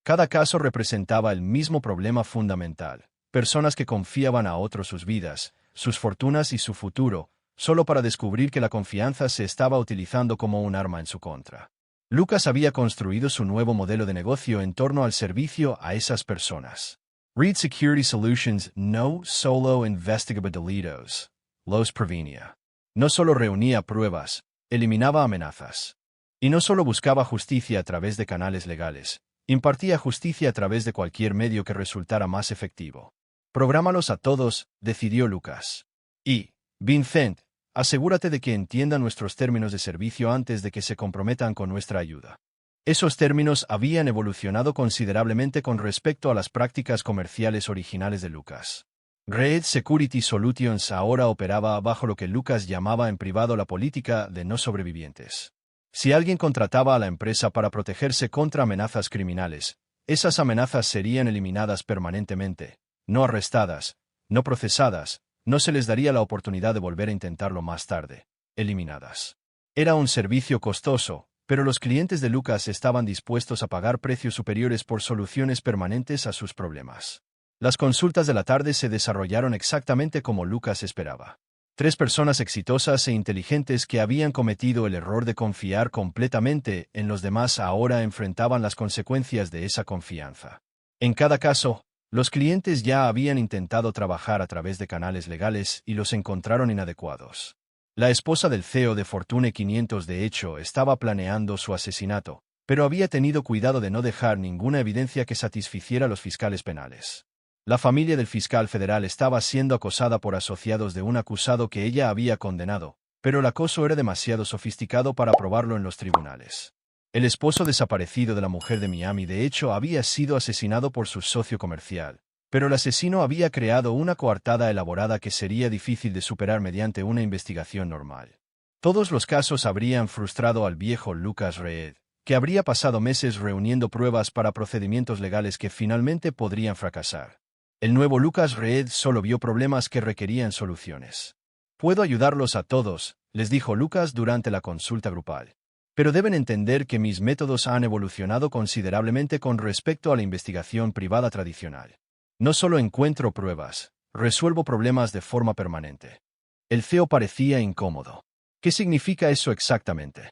Cada caso representaba el mismo problema fundamental. Personas que confiaban a otros sus vidas, sus fortunas y su futuro, solo para descubrir que la confianza se estaba utilizando como un arma en su contra. Lucas había construido su nuevo modelo de negocio en torno al servicio a esas personas. Reed Security Solutions no solo investigaba delitos, los prevenía. No solo reunía pruebas, eliminaba amenazas. Y no solo buscaba justicia a través de canales legales, impartía justicia a través de cualquier medio que resultara más efectivo. Prográmalos a todos, decidió Lucas. Y, Vincent, asegúrate de que entiendan nuestros términos de servicio antes de que se comprometan con nuestra ayuda. Esos términos habían evolucionado considerablemente con respecto a las prácticas comerciales originales de Lucas. Reed Security Solutions ahora operaba bajo lo que Lucas llamaba en privado la política de no sobrevivientes. Si alguien contrataba a la empresa para protegerse contra amenazas criminales, esas amenazas serían eliminadas permanentemente, no arrestadas, no procesadas, no se les daría la oportunidad de volver a intentarlo más tarde, eliminadas. Era un servicio costoso, pero los clientes de Lucas estaban dispuestos a pagar precios superiores por soluciones permanentes a sus problemas. Las consultas de la tarde se desarrollaron exactamente como Lucas esperaba. Tres personas exitosas e inteligentes que habían cometido el error de confiar completamente en los demás ahora enfrentaban las consecuencias de esa confianza. En cada caso, los clientes ya habían intentado trabajar a través de canales legales y los encontraron inadecuados. La esposa del CEO de Fortune 500 de hecho estaba planeando su asesinato, pero había tenido cuidado de no dejar ninguna evidencia que satisficiera a los fiscales penales. La familia del fiscal federal estaba siendo acosada por asociados de un acusado que ella había condenado, pero el acoso era demasiado sofisticado para probarlo en los tribunales. El esposo desaparecido de la mujer de Miami de hecho había sido asesinado por su socio comercial, pero el asesino había creado una coartada elaborada que sería difícil de superar mediante una investigación normal. Todos los casos habrían frustrado al viejo Lucas Reed, que habría pasado meses reuniendo pruebas para procedimientos legales que finalmente podrían fracasar. El nuevo Lucas Reed solo vio problemas que requerían soluciones. «Puedo ayudarlos a todos», les dijo Lucas durante la consulta grupal. «Pero deben entender que mis métodos han evolucionado considerablemente con respecto a la investigación privada tradicional. No solo encuentro pruebas, resuelvo problemas de forma permanente». El CEO parecía incómodo. «¿Qué significa eso exactamente?»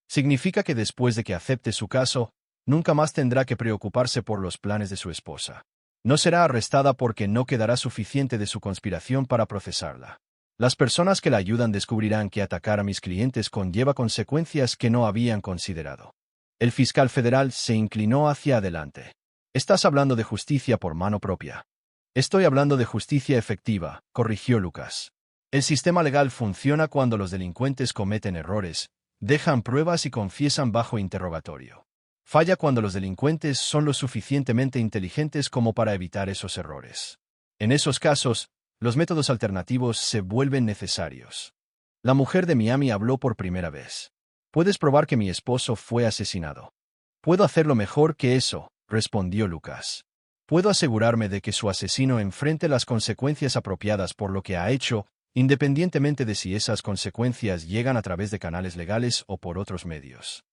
«Significa que después de que acepte su caso, nunca más tendrá que preocuparse por los planes de su esposa. No será arrestada porque no quedará suficiente de su conspiración para procesarla. Las personas que la ayudan descubrirán que atacar a mis clientes conlleva consecuencias que no habían considerado». El fiscal federal se inclinó hacia adelante. «Estás hablando de justicia por mano propia». «Estoy hablando de justicia efectiva», corrigió Lucas. «El sistema legal funciona cuando los delincuentes cometen errores, dejan pruebas y confiesan bajo interrogatorio. Falla cuando los delincuentes son lo suficientemente inteligentes como para evitar esos errores. En esos casos, los métodos alternativos se vuelven necesarios». La mujer de Miami habló por primera vez. «¿Puedes probar que mi esposo fue asesinado?» «Puedo hacerlo mejor que eso», respondió Lucas. «Puedo asegurarme de que su asesino enfrente las consecuencias apropiadas por lo que ha hecho, independientemente de si esas consecuencias llegan a través de canales legales o por otros medios».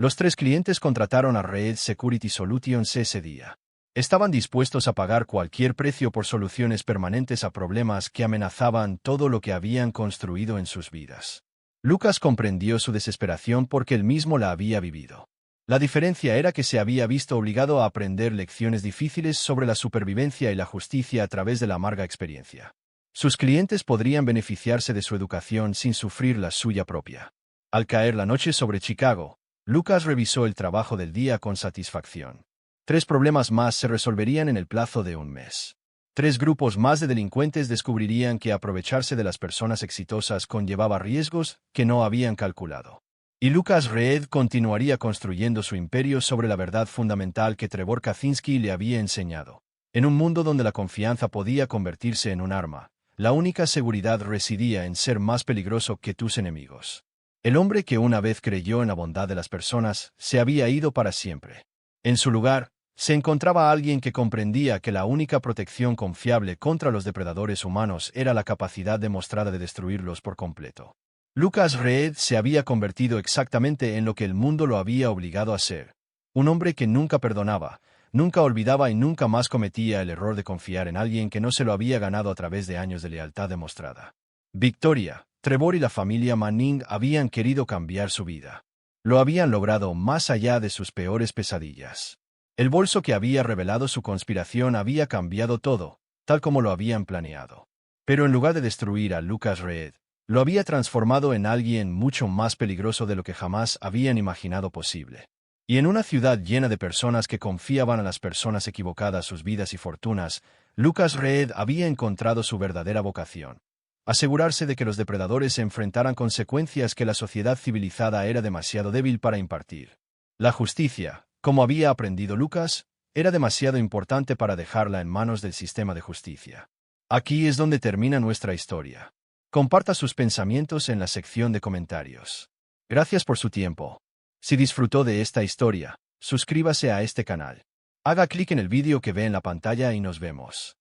Los tres clientes contrataron a Reed Security Solutions ese día. Estaban dispuestos a pagar cualquier precio por soluciones permanentes a problemas que amenazaban todo lo que habían construido en sus vidas. Lucas comprendió su desesperación porque él mismo la había vivido. La diferencia era que se había visto obligado a aprender lecciones difíciles sobre la supervivencia y la justicia a través de la amarga experiencia. Sus clientes podrían beneficiarse de su educación sin sufrir la suya propia. Al caer la noche sobre Chicago, Lucas revisó el trabajo del día con satisfacción. 3 problemas más se resolverían en el plazo de un mes. 3 grupos más de delincuentes descubrirían que aprovecharse de las personas exitosas conllevaba riesgos que no habían calculado. Y Lucas Reed continuaría construyendo su imperio sobre la verdad fundamental que Trevor Kaczynski le había enseñado. En un mundo donde la confianza podía convertirse en un arma, la única seguridad residía en ser más peligroso que tus enemigos. El hombre que una vez creyó en la bondad de las personas se había ido para siempre. En su lugar, se encontraba alguien que comprendía que la única protección confiable contra los depredadores humanos era la capacidad demostrada de destruirlos por completo. Lucas Reed se había convertido exactamente en lo que el mundo lo había obligado a ser. Un hombre que nunca perdonaba, nunca olvidaba y nunca más cometía el error de confiar en alguien que no se lo había ganado a través de años de lealtad demostrada. Victoria, Trevor y la familia Manning habían querido cambiar su vida. Lo habían logrado más allá de sus peores pesadillas. El bolso que había revelado su conspiración había cambiado todo, tal como lo habían planeado. Pero en lugar de destruir a Lucas Reed, lo había transformado en alguien mucho más peligroso de lo que jamás habían imaginado posible. Y en una ciudad llena de personas que confiaban a las personas equivocadas sus vidas y fortunas, Lucas Reed había encontrado su verdadera vocación: asegurarse de que los depredadores enfrentaran consecuencias que la sociedad civilizada era demasiado débil para impartir. La justicia, como había aprendido Lucas, era demasiado importante para dejarla en manos del sistema de justicia. Aquí es donde termina nuestra historia. Comparta sus pensamientos en la sección de comentarios. Gracias por su tiempo. Si disfrutó de esta historia, suscríbase a este canal. Haga clic en el vídeo que ve en la pantalla y nos vemos.